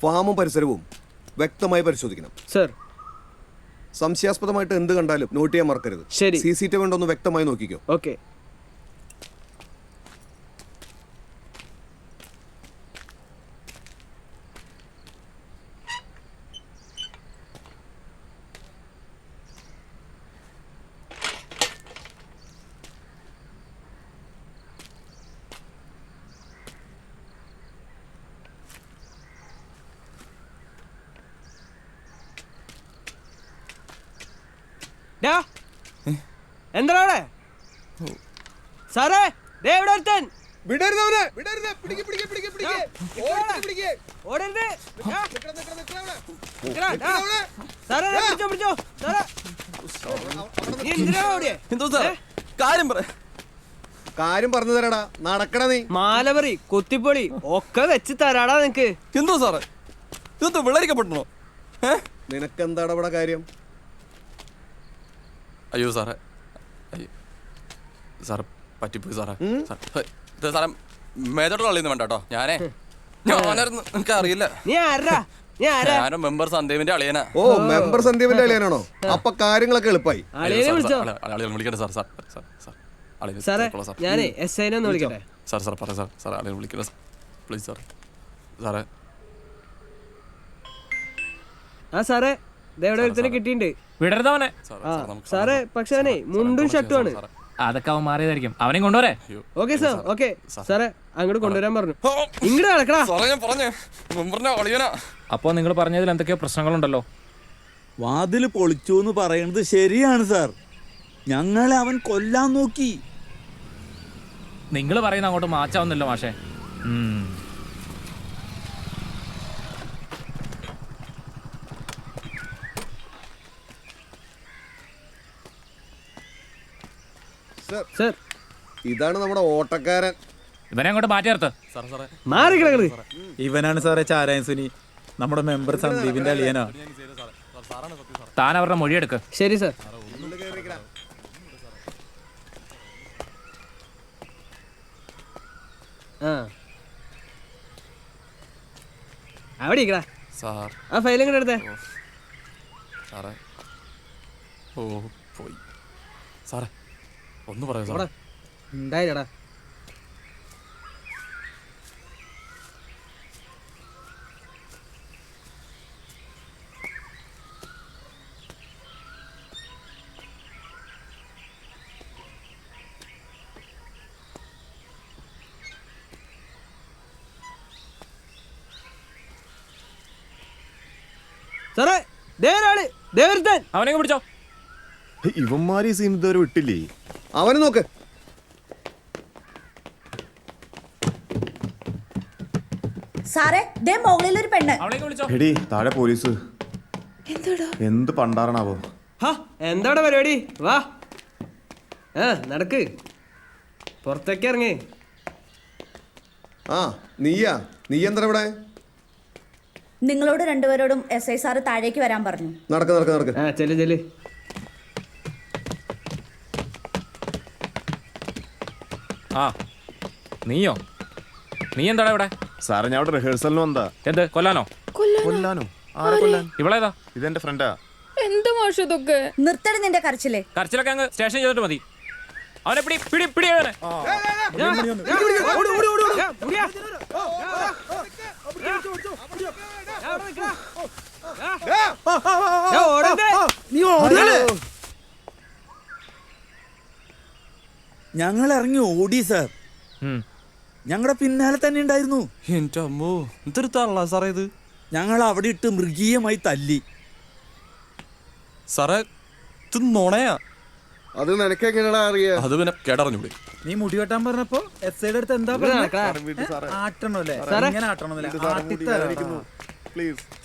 ഫാമും പരിസരവും വ്യക്തമായി പരിശോധിക്കണം സർ. സംശയാസ്പദമായിട്ട് എന്ത് കണ്ടാലും നോട്ട് ചെയ്യാൻ മറക്കരുത്. ശരി. CCTV ഉണ്ടോ ഒന്ന് വ്യക്തമായി നോക്കിക്കോ. ഓക്കെ. എന്താ സാറേ? കാര്യം പറഞ്ഞു തരാടാ. നടക്കണ നീ. മാലവറി കുത്തിപ്പൊളി ഒക്കെ വെച്ച് തരാടാ നിനക്ക്. എന്തോ സാറേ ഇതൊക്കെ വിളരിക്കപ്പെട്ടോ? നിനക്കെന്താടാ ഇവിടെ കാര്യം? അയ്യോ സാറേ, സാറ് പറ്റിപ്പോയി സാറേ. സാറേ മേജോട്ട് കളിയൊന്നും വേണ്ട കേട്ടോ. ഞാനായിരുന്നു, എനിക്ക് അറിയില്ല. ഞാനും മെമ്പർ സന്ദീപിന്റെ അളിയനാ. ഓ, മെമ്പർ സന്ദീപിന്റെ അളിയനാണോ? അപ്പൊ കാര്യങ്ങളൊക്കെ എളുപ്പമായി. വിളിക്കട്ടെ സാർ. സാറേ ഞാനേ SI ഒന്ന് വിളിക്കട്ടെ. സാർ പറയാം സാർ. അളിയൻ വിളിക്കട്ടെ പ്ലീസ് സാർ. സാറേ ആ സാറേ ഇതെവിടെ ഒരുത്തനെ കിട്ടിയിട്ടുണ്ട്. വിടരുതവനെ. ആ സാറേ പക്ഷെ അവനെ മുണ്ടും ഷർട്ടുമാണ്. അതൊക്കെ അവൻ മാറിയതായിരിക്കും. അവനെയും കൊണ്ടുവരേ. ഓക്കെ സാർ ഓക്കെ സാറേ അങ്ങോട്ട് കൊണ്ടുവരാൻ പറഞ്ഞു. ഇങ്ങോട്ട് നടക്കടാ. അപ്പോ നിങ്ങൾ പറഞ്ഞതിൽ എന്തൊക്കെയോ പ്രശ്നങ്ങളുണ്ടല്ലോ. വാതിൽ പൊളിച്ചു എന്ന് പറയുന്നത് ശരിയാണ് സാർ. ഞങ്ങളെ അവൻ കൊല്ലാൻ നോക്കി. നിങ്ങൾ പറയുന്ന അങ്ങോട്ട് മാച്ചാവുന്നല്ലോ മാഷേ. സർ ഇതാണ് നമ്മുടെ ഓട്ടക്കാരൻ. ഇവനെ അങ്ങോട്ട് മാറ്റി നിർത്ത്. ഇവനാണ് സാറേ ചാരായൻ സുനി, നമ്മുടെ മെമ്പർ സന്ദീപിന്റെ അളിയനാ. താൻ അവരുടെ മൊഴിയെടുക്ക്. ശരി സാർ. ആ അവിടെ ഇരിക്കടാ. ആ ഫയൽ ഇങ്ങോട്ട് എടുത്തേ. സാറേ ഓ പോയി സാറേ ഒന്ന് പറയൂ സാറേ. ഉണ്ടായില്ലടാ. സാറേ അവനെ പിടിച്ചോ. ഇവന്മാര് സീൻ ഇതുവരെ വിട്ടില്ലേ? അവനെ നോക്ക്. സാറേ ദേ മുകളിലൊരു പെണ്ണ്. എടി താഴെ പോലീസ്. എന്ത് പണ്ടാറണാവോ? എന്താടാ പരിപാടി? വാ നടക്ക് പുറത്തേക്ക് ഇറങ്ങി. ആ നീ എന്താ ഇവിടെ? നിങ്ങളോട് രണ്ടുപേരോടും SI സാറ് താഴേക്ക് വരാൻ പറഞ്ഞു. നടക്ക് നടക്ക് നടക്ക്. ചെല്ല്. ആ നീയോ? നീ എന്താടാ ഇവിടെ? സാറേ ഞാൻ ഇവിടെ റിഹേഴ്സലിന് വന്നാ. എന്ത് കൊല്ലാനോ? കൊല്ലാനോ? ആരെ കൊല്ലാൻ? ഇവളേതാ? ഇതെന്റെ ഫ്രണ്ടാ. എന്ത് മോശം ഇതൊക്കെ. നിർത്തടി നിന്റെ കരച്ചിലേ. കരച്ചിലൊക്കെ അങ്ങ് സ്റ്റേഷൻ ചെയ്തിട്ട് മതി. അവനെ പിടി പിടി പിടി അവനെ. ഞങ്ങൾ ഇറങ്ങി ഓടി സാർ. ഞങ്ങളുടെ പിന്നാലെ തന്നെ ഉണ്ടായിരുന്നു. എന്റെ അമ്മോ എന്തൊരു തള്ളാ സാറേ ഇത്. ഞങ്ങൾ അവിടെ ഇട്ട് മൃഗീയമായി തല്ലി. സാറേ ഇത് നുണയാ. അത് നിനക്കെങ്ങനെയാ അറിയാ? അത് പിന്നെ കേട്ടറിഞ്ഞൂടെ? നീ മുടി വെട്ടാൻ പറഞ്ഞപ്പോ SIയുടെ അടുത്ത് എന്താ ആട്ടണല്ലേ?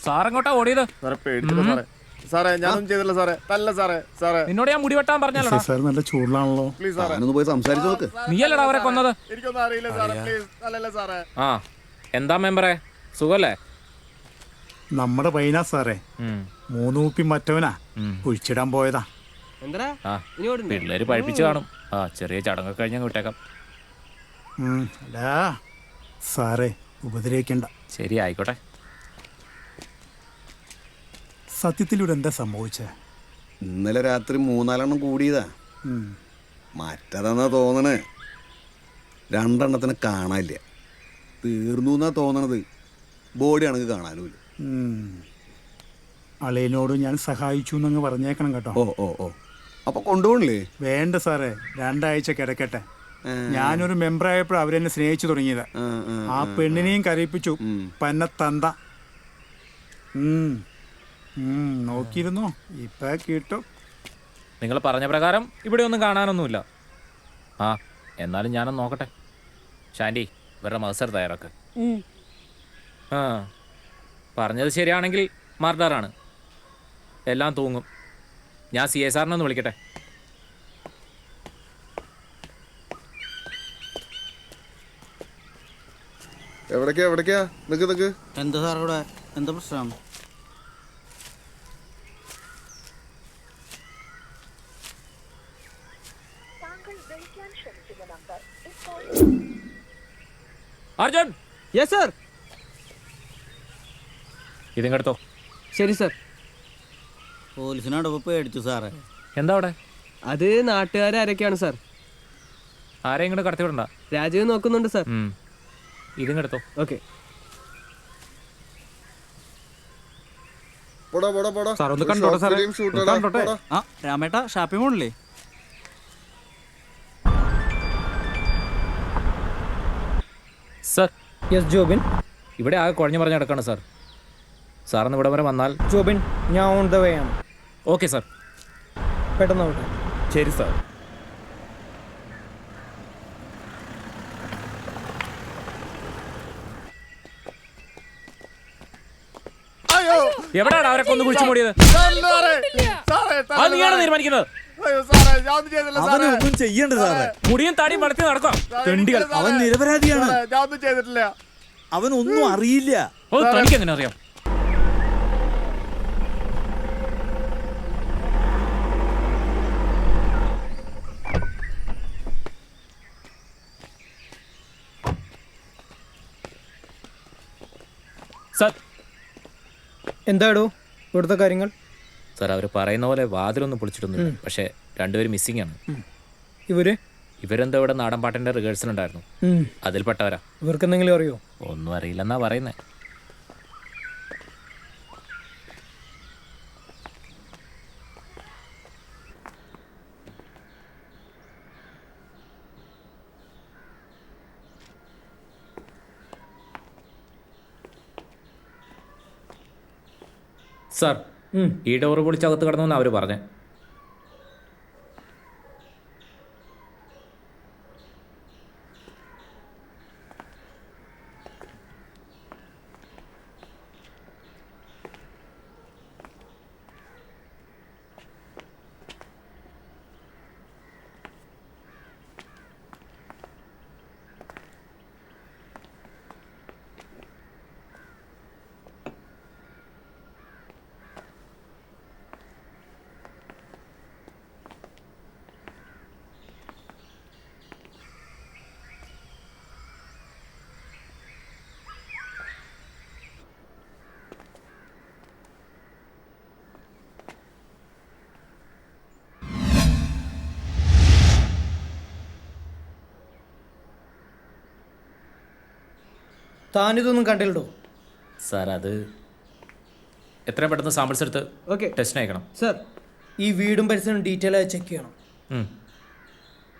സാറെങ്ങോട്ടാ ഓടിയത്? സാറേ പേടിച്ചില്ല സാറേ. സാറേ ഞാനൊന്നും ചെയ്തില്ല സാറേ. അല്ല സാറേ. സാറേ നിന്നോട് ഞാൻ മുടി വെട്ടാൻ പറഞ്ഞല്ലോ. സാർ നല്ല ചൂടാണല്ലോ. പ്ലീസ് സാറേ ഒന്ന് പോയി സംസാരിച്ചു നോക്ക്. നീയല്ലടാ അവരെ കൊന്നത്. എനിക്കൊന്നും അറിയില്ല സാറേ. പ്ലീസ് അല്ലല്ല സാറേ. ആ എന്താ മെമ്പറെ സുഖല്ലേ? നമ്മുടെ പൈനാ സാറേ 3 കുപ്പി മറ്റവനാ കുഴിച്ചിടാൻ പോയതാ. പിള്ളേര് പഴിപ്പിച്ചു കാണും. ആ ചെറിയ ചടങ്ങൊക്കെ കഴിഞ്ഞ വിട്ടേക്കാം. സാറേ ഉപദ്രവിക്കണ്ട. ശരി ആയിക്കോട്ടെ. സത്യത്തിലൂടെ എന്താ സംഭവിച്ചേ? ഇന്നലെ രാത്രി 3-4 കൂടിയതാ. മറ്റതെന്നാ തോന്നണേ. 2 കാണാനില്ല. തീർന്നു എന്നാ തോന്നണത്. ബോഡി ആണെങ്കിൽ കാണാനുമില്ല. അളിയനോട് ഞാൻ സഹായിച്ചു എന്നങ്ങ് പറഞ്ഞേക്കണം കേട്ടോ. ഓ അപ്പൊ കൊണ്ടുപോകണില്ലേ? വേണ്ട സാറേ, 2 ആഴ്ച കിടക്കട്ടെ. ഞാനൊരു മെമ്പറായപ്പോഴും അവരെന്നെ സ്നേഹിച്ചു തുടങ്ങിയത്. ആ പെണ്ണിനെയും കരയിപ്പിച്ചു. പന്ന തന്ത. നോക്കിയിരുന്നോ? ഇപ്പൊ കിട്ടും. നിങ്ങൾ പറഞ്ഞ പ്രകാരം ഇവിടെ ഒന്നും കാണാനൊന്നുമില്ല. ആ എന്നാലും ഞാനൊന്ന് നോക്കട്ടെ. ഷാൻഡി ഇവരുടെ മത്സരം തയ്യാറാക്ക്. ആ പറഞ്ഞത് ശരിയാണെങ്കിൽ മർഡറാണ്. എല്ലാം തൂങ്ങും. ഞാൻ CI സാറിനെ ഒന്ന് വിളിക്കട്ടെ. എവിടേക്കാ? നിക്ക്. എന്താ സാർ ഇവിടെ എന്താ പ്രശ്നം? അർജുൻ. Yes sir. ഇതിങ്ങെടുത്തോ. ശരി സർ. പോലീസിനോട് പേടിച്ചു സാറേ. എന്താ അവിടെ? അത് നാട്ടുകാരൊക്കെയാണ് സാർ. ആരെയും ഇങ്ങോട്ട് കടത്തി വിടണ്ട. രാജീവ് നോക്കുന്നുണ്ട് സാർ. ഇതിങ്ങെടുത്തോ. ഓക്കെ. സാർ ഒന്ന് കണ്ടോട്ടെ സാറേ, ഒന്ന് കണ്ടോട്ടെ. ആ രാമേട്ട ഷാപ്പിംഗ് മോളില്ലേ? Sir yes Jobin. ഇവിടെ ആകെ കുഴഞ്ഞു പറഞ്ഞ് കിടക്കാണ് സാർ. സാറിന് ഇവിടെ വരെ വന്നാൽ. ജോബിൻ, ഞാൻ ഓൺ ദ വേ ആണ്. Okay sir. പെട്ടെന്ന് വിട്ടെ. ശരി സാർ. എവിടെയാണ് അവരെ കൊന്നു കുഴിച്ചു മൂടിയത്? അത് നീയാണ് തീരുമാനിക്കുന്നത്. അവനൊന്നും ചെയ്യണ്ട സാറേ. മുടിയും താടിയും വളർത്തി നടക്കാം തെണ്ടികൾ. അവൻ നിരപരാധിയാണ്. ചെയ്തിട്ടില്ല. അവനൊന്നും അറിയില്ല. ഓ, തനിക്ക് എങ്ങനെ അറിയാം? സാർ എന്താടോ ഇവിടുത്തെ കാര്യങ്ങൾ? സാർ അവർ പറയുന്ന പോലെ വാതിലൊന്നും പൊളിച്ചിട്ടൊന്നുമില്ല. പക്ഷെ രണ്ടുപേരും മിസ്സിംഗ് ആണ്. ഇവരെന്തോ ഇവിടെ നാടൻ പാട്ടിന്റെ റിഹേഴ്സൽ ഉണ്ടായിരുന്നു. അതിൽപ്പെട്ടവരാ. ഇവർക്ക് എന്തെങ്കിലും അറിയോ? ഒന്നും അറിയില്ലെന്നാ പറയുന്നേ. സാർ ഈ ഡോറ് പൊളിച്ചകത്ത് കിടന്നു അവര് പറഞ്ഞേ. താനിതൊന്നും കണ്ടില്ലടോ? സാർ അത് എത്രയും പെട്ടെന്ന് സാമ്പിൾസ് എടുത്ത് ടെസ്റ്റിന് അയക്കണം. സാർ ഈ വീടും പരിസരവും ഡീറ്റെയിൽ ആയി ചെക്ക് ചെയ്യണം.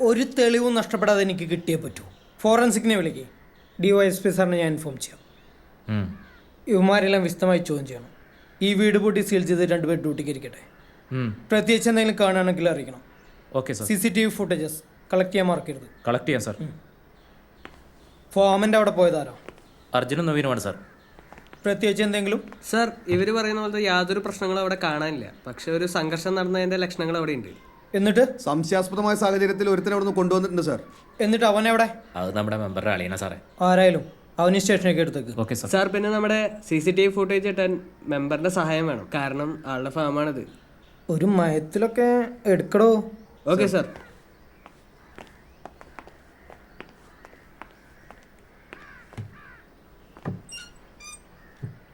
ഒരു തെളിവും നഷ്ടപ്പെടാതെ എനിക്ക് കിട്ടിയേ പറ്റൂ. ഫോറൻസിക്കിനെ വിളിക്കേ. DYSP സാറിനെ ഞാൻ ഇൻഫോം ചെയ്യാം. ഇവന്മാരെല്ലാം വിശദമായി ചോദ്യം ചെയ്യണം. ഈ വീട് പൂട്ടി സീൽ ചെയ്ത് 2 പേർ ഡ്യൂട്ടിക്ക് ഇരിക്കട്ടെ. പ്രത്യേകിച്ച് എന്തെങ്കിലും കാണുകയാണെങ്കിൽ അറിയിക്കണം. Okay sir. CCTV footages collect ചെയ്യാൻ മറക്കരുത്. കളക്ട് ചെയ്യാം സാർ. ഫോമൻ്റെ അവിടെ പോയതാരോ? അർജുനും നവീനുമാണ് സാർ. പ്രത്യേകിച്ച് എന്തെങ്കിലും? സാർ ഇവർ പറയുന്ന പോലത്തെ യാതൊരു പ്രശ്നങ്ങളും അവിടെ കാണാനില്ല. പക്ഷെ ഒരു സംഘർഷം നടന്നതിന്റെ ലക്ഷണങ്ങൾ അവിടെ ഉണ്ട്. എന്നിട്ട് സംശയാസ്പദമായ സാഹചര്യത്തിൽ ഒരുത്തനെ അവിടെ നിന്ന് കൊണ്ടുവന്നിട്ടുണ്ട് സാർ. എന്നിട്ട് അവൻ എവിടെ? അത് നമ്മുടെ മെമ്പറുടെ അളിയനാ സാറേ. ആരായാലും അവന് സ്റ്റേഷനിലേക്ക് എടുത്തേക്ക്. Okay sir. സാർ പിന്നെ നമ്മുടെ CCTV ഫുട്ടേജ് ഇട്ടാൻ മെമ്പറിന്റെ സഹായം വേണം. കാരണം ആളുടെ ഫാമാണിത്. ഒരു മയത്തിലൊക്കെ എടുക്കടോ. Okay sir.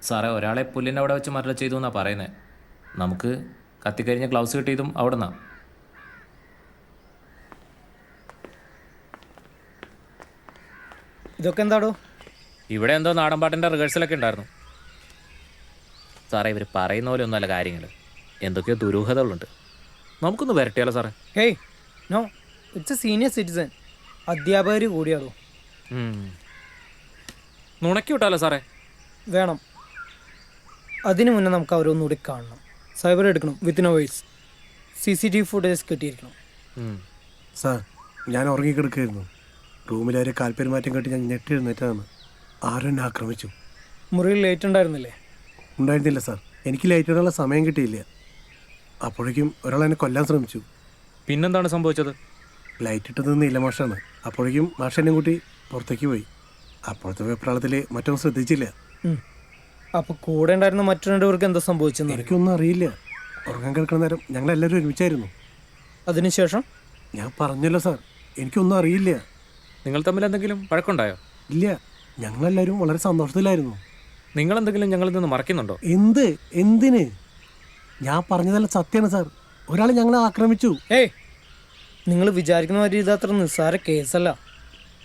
സാറേ ഒരാളെ പുല്ലിൻ്റെ അവിടെ വെച്ച് മരണ ചെയ്തു എന്നാണ് പറയുന്നത്. നമുക്ക് കത്തിക്കരിഞ്ഞ ഗ്ലൗസ് കിട്ടിയതും അവിടെ നിന്നാണ്. ഇതൊക്കെ എന്താടോ? ഇവിടെ എന്തോ നാടൻപാട്ടിൻ്റെ റിഹേഴ്സലൊക്കെ ഉണ്ടായിരുന്നു. സാറേ ഇവർ പറയുന്ന പോലെ ഒന്നുമല്ല കാര്യങ്ങൾ. എന്തൊക്കെയോ ദുരൂഹതകളുണ്ട്. നമുക്കൊന്ന് വരട്ടിയാലോ സാറേ? Hey no, it's a senior citizen. അധ്യാപകർ കൂടിയാടോ. നുണക്കി വിട്ടാലോ സാറേ? വേണം. അതിനു മുന്നേ നമുക്ക് അവരൊന്നുകൂടി കാണണം. സൈബർ എടുക്കണം വിത്തിൻ അവേഴ്സ്. CCTV ഫുട്ടേജസ് കിട്ടിയിരിക്കണം. സാർ ഞാൻ ഉറങ്ങിക്കിടക്കായിരുന്നു. റൂമിലാരെ കാൽപ്പെരുമാറ്റം കേട്ട് ഞാൻ ഞെട്ടി എഴുന്നേറ്റതാണ്. ആരും എന്നെ ആക്രമിച്ചു. മുറിയിൽ ലൈറ്റ് ഉണ്ടായിരുന്നില്ലേ? ഉണ്ടായിരുന്നില്ല സാർ. എനിക്ക് ലൈറ്റ് ഇടാനുള്ള സമയം കിട്ടിയില്ല. അപ്പോഴേക്കും ഒരാൾ എന്നെ കൊല്ലാൻ ശ്രമിച്ചു. പിന്നെന്താണ് സംഭവിച്ചത്? ലൈറ്റ് ഇട്ടത് നീലമാഷാണ്. അപ്പോഴേക്കും മാഷ എന്നെ കൂട്ടി പുറത്തേക്ക് പോയി. അപ്പോഴത്തെ വെപ്രാളത്തിൽ മറ്റൊന്നും ശ്രദ്ധിച്ചില്ല. അപ്പൊ കൂടെ ഉണ്ടായിരുന്ന മറ്റു 2 പേർക്ക് എന്താ സംഭവിച്ചെന്ന് എനിക്കൊന്നും അറിയില്ല. ഉറങ്ങാൻ കിടക്കുന്ന നേരം ഞങ്ങളെല്ലാവരും ഒരുമിച്ചായിരുന്നു. അതിനുശേഷം? ഞാൻ പറഞ്ഞല്ലോ സാർ, എനിക്കൊന്നും അറിയില്ല. നിങ്ങൾ തമ്മിൽ എന്തെങ്കിലും വഴക്കുണ്ടായോ? ഇല്ല, ഞങ്ങളെല്ലാവരും വളരെ സന്തോഷത്തിലായിരുന്നു. നിങ്ങൾ എന്തെങ്കിലും ഞങ്ങളിൽ നിന്ന് മറക്കുന്നുണ്ടോ? എന്തിന്? ഞാൻ പറഞ്ഞതെല്ലാം സത്യമാണ് സാർ. ഒരാൾ ഞങ്ങളെ ആക്രമിച്ചു. ഏയ്, നിങ്ങൾ വിചാരിക്കുന്ന മാതിരി ഇതത്ര നിസ്സാര കേസല്ല.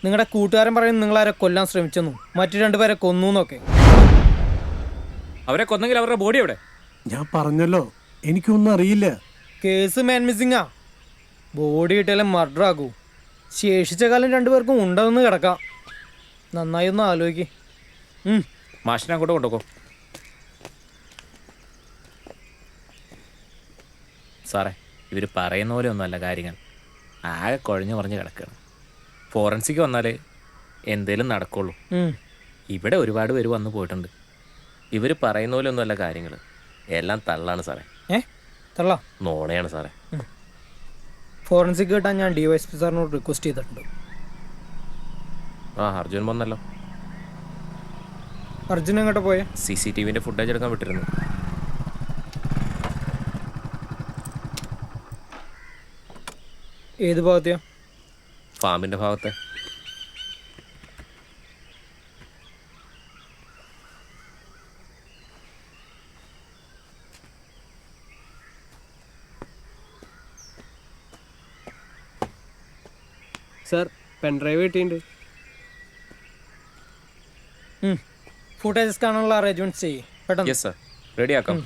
നിങ്ങളുടെ കൂട്ടുകാരൻ പറയുന്നത് നിങ്ങളാരെ കൊല്ലാൻ ശ്രമിച്ചെന്നും മറ്റു 2 പേരെ കൊന്നു എന്നൊക്കെ. അവരെ കൊന്നെങ്കിൽ അവരുടെ ബോഡി എവിടെ? ഞാൻ പറഞ്ഞല്ലോ എനിക്കൊന്നും അറിയില്ല. കേസ് മാൻ മിസ്സിങ്ങാ. ബോഡി കിട്ടിയാലും മർഡർ ആകൂ. ശേഷിച്ച കാലം രണ്ടുപേർക്കും ഉണ്ടെന്ന് കിടക്കാം. നന്നായി ഒന്ന് ആലോചിക്ക്. മാഷിനെ അങ്ങോട്ട് കൊണ്ടുപോകോ. സാറേ, ഇവർ പറയുന്ന പോലെ ഒന്നുമല്ല കാര്യങ്ങൾ. ആകെ കുഴഞ്ഞു പറഞ്ഞ് കിടക്കുകയാണ്. ഫോറൻസിക് വന്നാൽ എന്തേലും നടക്കുള്ളൂ. ഇവിടെ ഒരുപാട് പേര് വന്നു പോയിട്ടുണ്ട്. ഇവർ പറയുന്ന പോലെ ഒന്നുമല്ല കാര്യങ്ങൾ. എല്ലാം തള്ളാണ് സാറേ. തള്ള നോണയാണ് സാറേ. ഫോറൻസിക് കിട്ടാൻ ഞാൻ DYSP സാറിനോട് റിക്വസ്റ്റ് ചെയ്തിട്ടുണ്ട്. അർജുൻ വന്നല്ലോ. അർജുൻ എങ്ങോട്ട് പോയെ? CCTVൻ്റെ ഫുട്ടേജ് എടുക്കാൻ വിട്ടിരുന്നു. ഏത് ഭാഗത്തെയോ? ഫാമിൻ്റെ ഭാഗത്തെ. സാർ, പെൻഡ്രൈവ് കിട്ടിയിട്ടുണ്ട്. ഫുട്ടേജസ് കാണാനുള്ള അറേഞ്ച്മെന്റ്സ് ചെയ്യും പെട്ടെന്ന്. യെസ് സാർ, റെഡിയാക്കാം.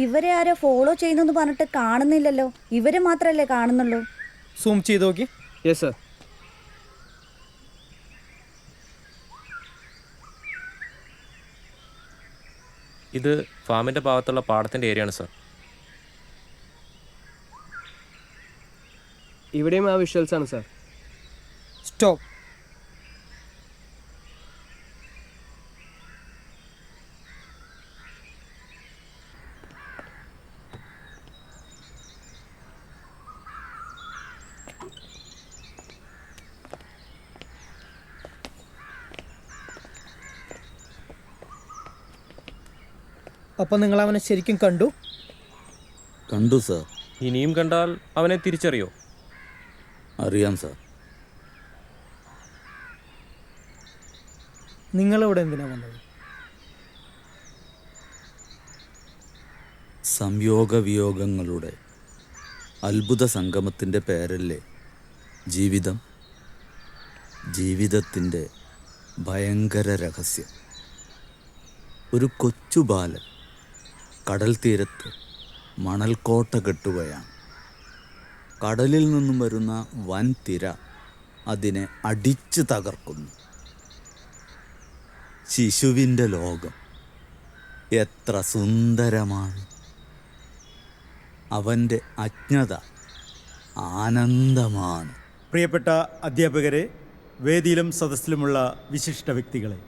ഇവരെ ആരോ ഫോളോ ചെയ്യുന്നെന്ന് പറഞ്ഞിട്ട് കാണുന്നില്ലല്ലോ. ഇവരെ മാത്രല്ലേ കാണുന്നുള്ളൂ. സൂം ചെയ്ത് നോക്കി. Yes sir. ഇത് ഫാമിൻ്റെ ഭാഗത്തുള്ള പാടത്തിൻ്റെ ഏരിയയാണ് സാർ. ഇവിടെയും ആ വിഷ്വൽസ് ആണ് സാർ. സ്റ്റോപ്പ്. അപ്പം നിങ്ങൾ അവനെ ശരിക്കും കണ്ടു? കണ്ടു സാർ. ഇനിയും കണ്ടാൽ അവനെ തിരിച്ചറിയോ? അറിയാം സാർ. നിങ്ങളിവിടെ എന്തിനാ വന്നത്? സംയോഗവിയോഗങ്ങളുടെ അത്ഭുത സംഗമത്തിൻ്റെ പേരല്ലേ ജീവിതം. ജീവിതത്തിൻ്റെ ഭയങ്കര രഹസ്യം. ഒരു കൊച്ചു ബാലൻ കടൽ തീരത്ത് മണൽക്കോട്ട കെട്ടുകയാണ്. കടലിൽ നിന്നും വരുന്ന വൻ തിര അതിനെ അടിച്ചു തകർക്കുന്നു. ശിശുവിൻ്റെ ലോകം എത്ര സുന്ദരമാണ്. അവൻ്റെ അജ്ഞത ആനന്ദമാണ്. പ്രിയപ്പെട്ട അധ്യാപകരെ, വേദിയിലും സദസ്സിലുമുള്ള വിശിഷ്ട വ്യക്തികളെ,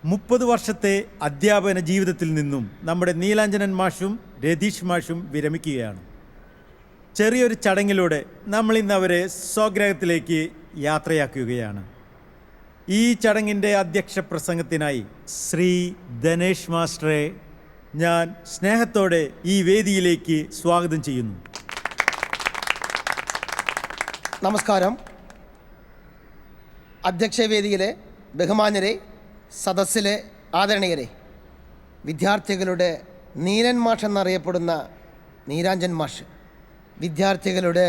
30 വർഷത്തെ അധ്യാപന ജീവിതത്തിൽ നിന്നും നമ്മുടെ നീലാഞ്ജനൻ മാഷും രതീഷ് മാഷും വിരമിക്കുകയാണ്. ചെറിയൊരു ചടങ്ങിലൂടെ നമ്മൾ ഇന്ന് അവരെ സ്വഗ്രഹത്തിലേക്ക് യാത്രയാക്കുകയാണ്. ഈ ചടങ്ങിൻ്റെ അധ്യക്ഷ പ്രസംഗത്തിനായി ശ്രീ ധനേഷ് മാസ്റ്ററെ ഞാൻ സ്നേഹത്തോടെ ഈ വേദിയിലേക്ക് സ്വാഗതം ചെയ്യുന്നു. നമസ്കാരം. അധ്യക്ഷ വേദിയിലെ ബഹുമാന്യരെ, സദസ്സിലെ ആദരണീയരെ, വിദ്യാർത്ഥികളുടെ നീലൻ മാഷ് എന്നറിയപ്പെടുന്ന നീലാഞ്ജൻ മാഷ് വിദ്യാർത്ഥികളുടെ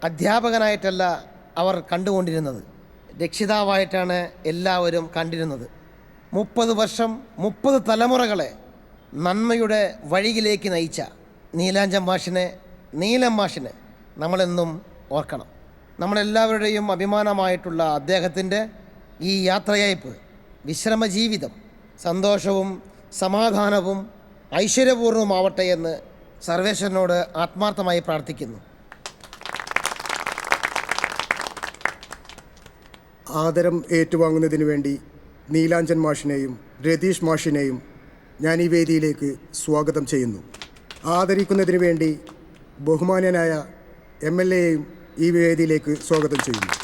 അധ്യാപകനായിട്ടല്ല അവർ കണ്ടുകൊണ്ടിരുന്നത്, രക്ഷിതാവായിട്ടാണ് എല്ലാവരും കണ്ടിരുന്നത്. 30 വർഷം 30 തലമുറകളെ നന്മയുടെ വഴിയിലേക്ക് നയിച്ച നീലാഞ്ജൻ മാഷിനെ, നീലം മാഷിനെ നമ്മളെന്നും ഓർക്കണം. നമ്മളെല്ലാവരുടെയും അഭിമാനമായിട്ടുള്ള അദ്ദേഹത്തിൻ്റെ ഈ യാത്രയയപ്പ്, വിശ്രമജീവിതം സന്തോഷവും സമാധാനവും ഐശ്വര്യപൂർണ്ണമാവട്ടെ എന്ന് സർവേശ്വരനോട് ആത്മാർത്ഥമായി പ്രാർത്ഥിക്കുന്നു. ആദരം ഏറ്റുവാങ്ങുന്നതിന് വേണ്ടി നീലാഞ്ജൻ മാഷിനെയും രതീഷ് മാഷിനെയും ഞാൻ ഈ വേദിയിലേക്ക് സ്വാഗതം ചെയ്യുന്നു. ആദരിക്കുന്നതിന് വേണ്ടി ബഹുമാന്യനായ MLAയെയും ഈ വേദിയിലേക്ക് സ്വാഗതം ചെയ്യുന്നു.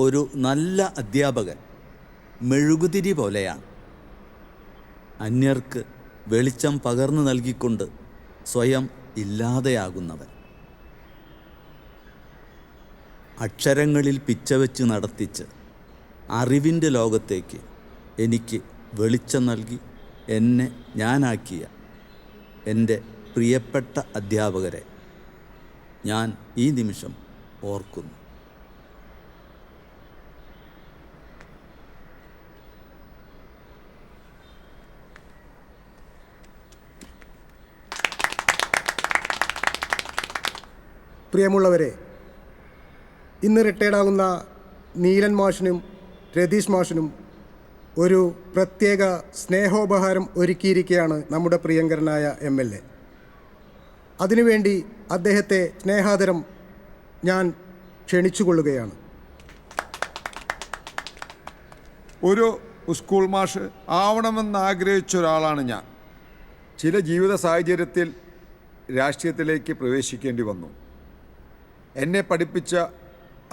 ഒരു നല്ല അധ്യാപകൻ മെഴുകുതിരി പോലെയാണ്. അന്യർക്ക് വെളിച്ചം പകർന്നു നൽകിക്കൊണ്ട് സ്വയം ഇല്ലാതെയാകുന്നവൻ. അക്ഷരങ്ങളിൽ പിച്ചവെച്ച് നടത്തിച്ച് അറിവിൻ്റെ ലോകത്തേക്ക് എനിക്ക് വെളിച്ചം നൽകി എന്നെ ഞാനാക്കിയ എൻ്റെ പ്രിയപ്പെട്ട അധ്യാപകരെ ഞാൻ ഈ നിമിഷം ഓർക്കുന്നു. പ്രിയമുള്ളവരെ, ഇന്ന് റിട്ടയർഡാകുന്ന നീലൻ മാഷിനും രതീഷ് മാഷിനും ഒരു പ്രത്യേക സ്നേഹോപഹാരം ഒരുക്കിയിരിക്കുകയാണ് നമ്മുടെ പ്രിയങ്കരനായ MLA. അതിനുവേണ്ടി അദ്ദേഹത്തെ സ്നേഹാദരം ഞാൻ ക്ഷണിച്ചുകൊള്ളുകയാണ്. ഒരു സ്കൂൾ മാഷ് ആവണമെന്ന് ആഗ്രഹിച്ച ഒരാളാണ് ഞാൻ. ചില ജീവിത സാഹചര്യത്തിൽ രാഷ്ട്രീയത്തിലേക്ക് പ്രവേശിക്കേണ്ടി വന്നു. എന്നെ പഠിപ്പിച്ച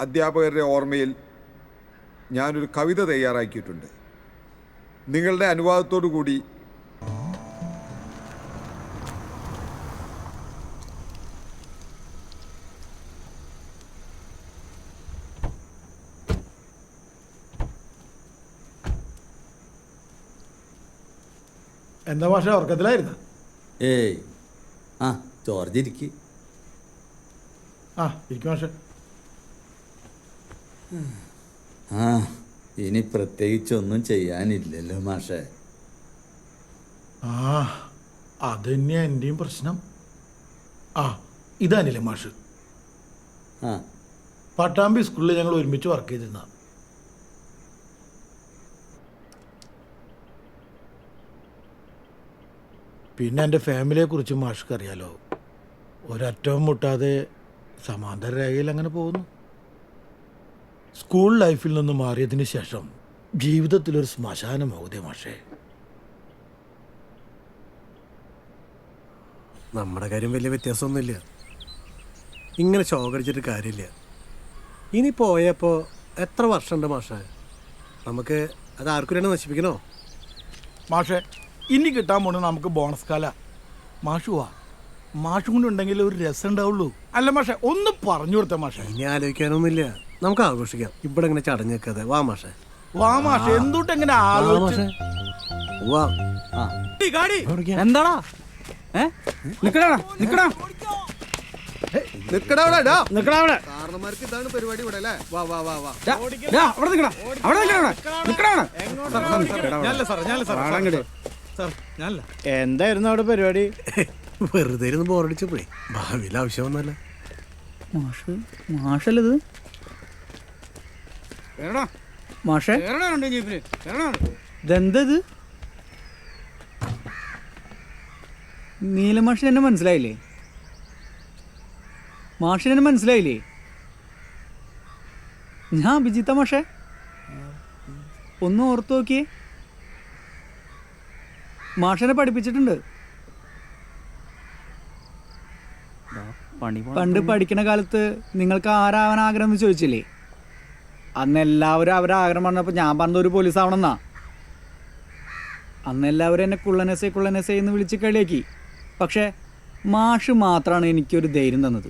അധ്യാപകരുടെ ഓർമ്മയിൽ ഞാനൊരു കവിത തയ്യാറാക്കിയിട്ടുണ്ട്. നിങ്ങളുടെ അനുവാദത്തോടു കൂടി എന്താ ഭാഷ ഉറക്കത്തിലായിരുന്നു? ഏയ്, ജോർജ് ഇരിക്ക്. ഇരിക്കും മാഷെ. ഇനി പ്രത്യേകിച്ചൊന്നും ചെയ്യാനില്ലല്ലോ മാഷേ. അത് തന്നെയാ എൻ്റെയും പ്രശ്നം. ഇതാനില്ലേ മാഷ്, പട്ടാമ്പി സ്കൂളിൽ ഞങ്ങൾ ഒരുമിച്ച് വർക്ക് ചെയ്തിരുന്ന. പിന്നെ എൻ്റെ ഫാമിലിയെ കുറിച്ച് മാഷ്ക്ക് അറിയാലോ. ഒരറ്റവും മുട്ടാതെ സമാന്തര രേഖയിൽ അങ്ങനെ പോകുന്നു. സ്കൂൾ ലൈഫിൽ നിന്ന് മാറിയതിന് ശേഷം ജീവിതത്തിലൊരു ശ്മശാനമാവുതേ മാഷേ. നമ്മുടെ കാര്യം വലിയ വ്യത്യാസമൊന്നുമില്ല. ഇങ്ങനെ ചോകടിച്ചിട്ട് കാര്യമില്ല. ഇനി പോയപ്പോൾ എത്ര വർഷമുണ്ട് മാഷേ? നമുക്ക് അത് ആർക്കും വേണ്ടി നശിപ്പിക്കണോ? മാഷേ, ഇനി കിട്ടാൻ പോണത് നമുക്ക് ബോണസ് കാല. മാഷു വാ, മാഷും കൊണ്ട് ഉണ്ടെങ്കിൽ ഒരു രസം ഉണ്ടാവുള്ളൂ. അല്ല മാഷേ, ഒന്ന് പറഞ്ഞു കൊടുത്ത മാഷേ. ഇനി ആലോചിക്കാനൊന്നുമില്ല, നമുക്ക് ആഘോഷിക്കാം. ഇവിടെ ഇങ്ങനെ ചടഞ്ഞ് വെക്കാതെ വാ മാഷേ. വാ മാഷേ, എന്തുട്ട് എങ്ങനെ ആലോചിച്ച്. എന്താടാ കാരണന്മാർക്ക് ഇതാണ് പരിപാടി ഇവിടെ അല്ലേ? വാ വാ വാ വാ. എന്തായിരുന്നു അവിടെ പരിപാടി? വെറുതെ ഇരുന്ന് ബോറടിച്ചു പോയി. ഭാവിയിൽ ആവശ്യമൊന്നുമല്ല. മാഷല്ലത് മാഷേ, ഇതെന്തത്? നീലമാഷിന് എന്നെ മനസ്സിലായില്ലേ? മാഷിന് എന്നെ മനസ്സിലായില്ലേ? ഞാൻ അഭിജിത്ത മാഷേ. ഒന്ന് ഓർത്തു നോക്കിയേ, മാഷിനെ പഠിപ്പിച്ചിട്ടുണ്ട്. പണ്ട് പഠിക്കണ കാലത്ത് നിങ്ങൾക്ക് ആരാവാൻ ആഗ്രഹം എന്ന് ചോദിച്ചില്ലേ? അന്ന് എല്ലാവരും അവരെ ആഗ്രഹം പറഞ്ഞപ്പോൾ ഞാൻ പറഞ്ഞ ഒരു പോലീസ് ആവണമെന്നാ. അന്ന് എല്ലാവരും എന്നെ കുള്ളനസേ എന്ന് വിളിച്ച് കളിയാക്കി. പക്ഷേ മാഷ് മാത്രമാണ് എനിക്കൊരു ധൈര്യം തന്നത്.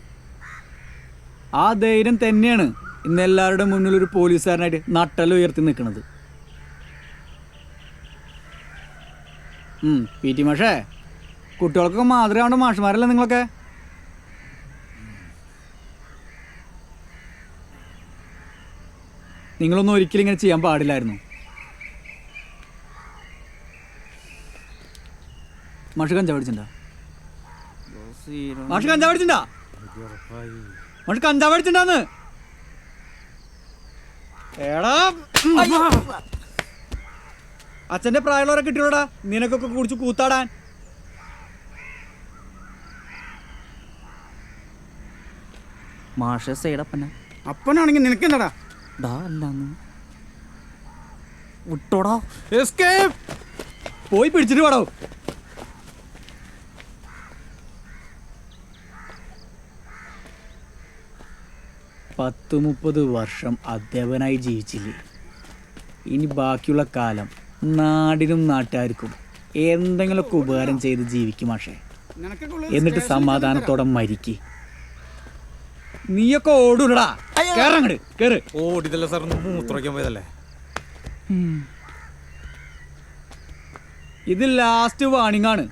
ആ ധൈര്യം തന്നെയാണ് ഇന്ന് എല്ലാവരുടെ മുന്നിൽ ഒരു പോലീസുകാരനായിട്ട് നട്ടൽ ഉയർത്തി നിൽക്കുന്നത്. PT മാഷേ, കുട്ടികൾക്കൊക്കെ മാതൃകയാവേണ്ട മാഷുമാരല്ലേ നിങ്ങളൊക്കെ? നിങ്ങളൊന്നും ഒരിക്കലും ഇങ്ങനെ ചെയ്യാൻ പാടില്ലായിരുന്നു. മാഷ് കഞ്ചാവ് അടിച്ചിട്ടുണ്ടോ? മാഷ് കഞ്ചാവ് അടിച്ചിട്ടുണ്ടോ? മാഷ് കഞ്ചാവ് അടിച്ചിട്ടുണ്ടാന്ന്? എടാ, അച്ഛൻ്റെ പ്രായമുള്ളവരെ കിട്ടിയോടാ നിനക്കൊക്കെ കുടിച്ച് കൂത്താടാൻ. മാഷ സൈഡപ്പന അപ്പനാണെങ്കിൽ നിനക്കെന്താടാ? വിട്ടോടാ, പോയി പിടിച്ചിട്ട് വേടോ. 10-30 വർഷം അധ്യാപകനായി ജീവിച്ചില്ലേ? ഇനി ബാക്കിയുള്ള കാലം നാടിനും നാട്ടുകാർക്കും എന്തെങ്കിലുമൊക്കെ ഉപകാരം ചെയ്ത് ജീവിക്കും മാഷേ. എന്നിട്ട് സമാധാനത്തോടെ മരിക്ക്. നീയൊക്കെ ഓടൂടാ. കേറങ്ങട് കേറ്. ഓടിയതല്ല സാർ, മൂത്രയ്ക്കാൻ പോയതല്ലേ. ഇത് ലാസ്റ്റ് വാണിംഗ് ആണ്.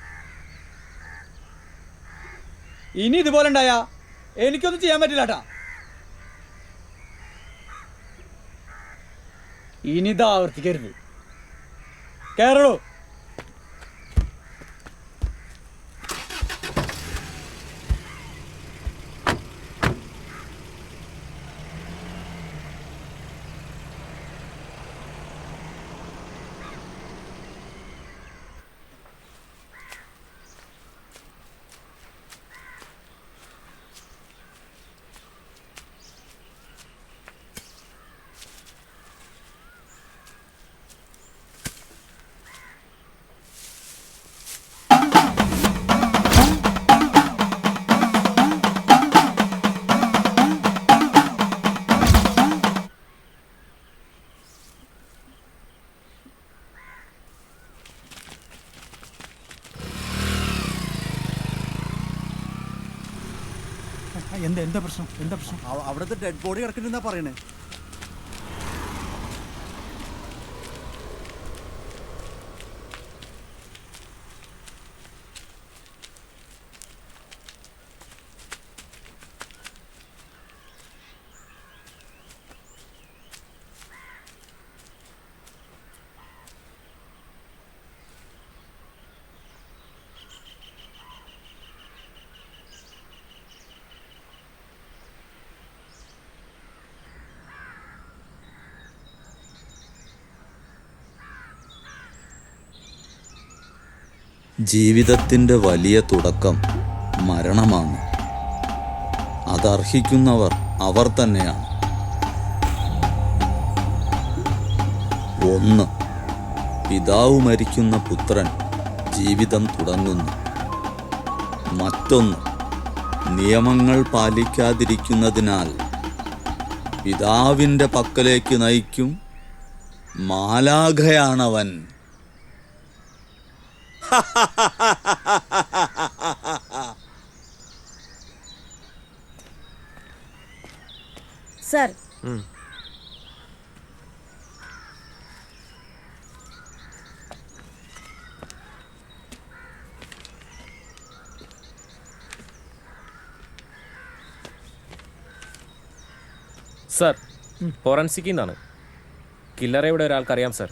ഇനി ഇതുപോലെ ഉണ്ടായാ എനിക്കൊന്നും ചെയ്യാൻ പറ്റില്ല കേട്ടാ. ഇനി ഇത് ആവർത്തിക്കരുത്. കേറോ. എന്താ പ്രശ്നം? അവിടുത്തെ ഡെഡ് ബോഡി കിടക്കുന്നുണ്ടെന്നാ പറയണേ. ജീവിതത്തിൻ്റെ വലിയ തുടക്കം മരണമാണ്. അതർഹിക്കുന്നവർ അവർ തന്നെയാണ്. 1. പിതാവ് മരിക്കുന്ന പുത്രൻ ജീവിതം തുടങ്ങുന്നു. മറ്റൊന്ന്, നിയമങ്ങൾ പാലിക്കാതിരിക്കുന്നതിനാൽ പിതാവിൻ്റെ പക്കലേക്ക് നയിക്കും മാലാഖയാണവൻ. സർ, സർ, ഫോറൻസിക്കിൽ നിന്നാണ്. കില്ലറെ ഇവിടെ ഒരാൾക്കറിയാം സർ.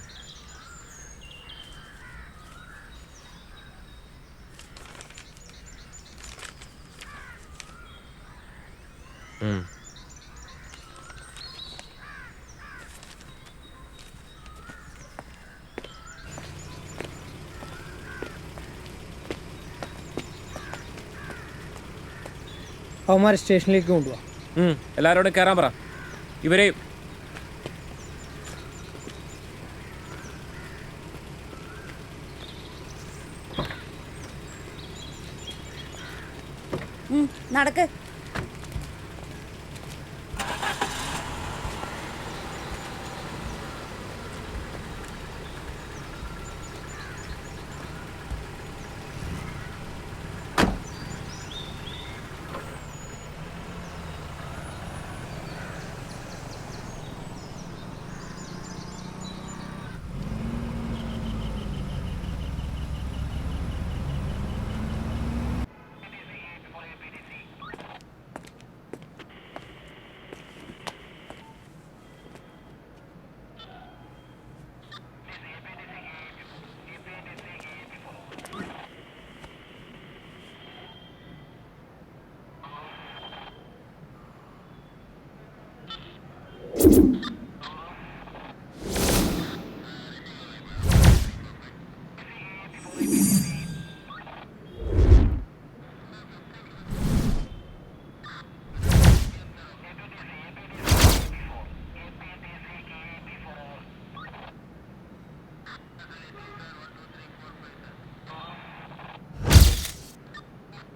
അവന്മാരെ സ്റ്റേഷനിലേക്ക് കൊണ്ടുപോവാ. എല്ലാവരോടും കയറാൻ പറ. ഇവരെ നടക്ക്.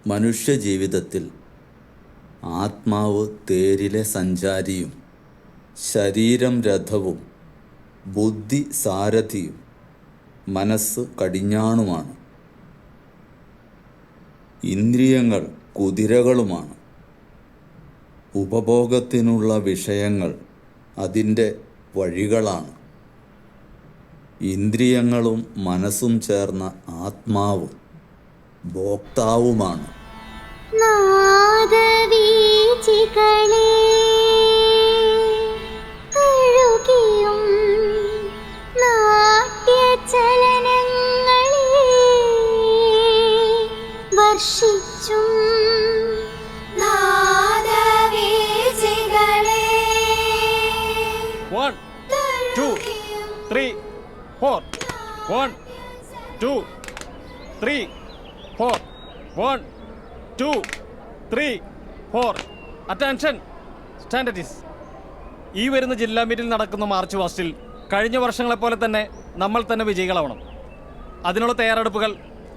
മനുഷ്യ ജീവിതത്തിൽ ആത്മാവ് തേരിലെ സഞ്ചാരിയും ശരീരം രഥവും ബുദ്ധി സാരഥിയും മനസ്സ് കടിഞ്ഞാണുമാണ്. ഇന്ദ്രിയങ്ങൾ കുതിരകളുമാണ്. ഉപഭോഗത്തിനുള്ള വിഷയങ്ങൾ അതിൻ്റെ വഴികളാണ്. ഇന്ദ്രിയങ്ങളും മനസ്സും ചേർന്ന ആത്മാവ് ഭോക്താവുമാണ്. നാദവീചികളെ തഴുകിയും നാട്യചലനങ്ങളെ വർഷിച്ചും നാദവീചികളെ 1 2 3 4 1 2 3 4 1 2 3 4 അറ്റൻഷൻ സ്റ്റാൻഡേർഡീസ്. ഈ വരുന്ന ജില്ലാ മീറ്റിൽ നടക്കുന്ന മാർച്ച് പാസ്റ്റിൽ കഴിഞ്ഞ വർഷങ്ങളെപ്പോലെ തന്നെ നമ്മൾ തന്നെ വിജയികളാവണം. അതിനുള്ള തയ്യാറെടുപ്പുകൾ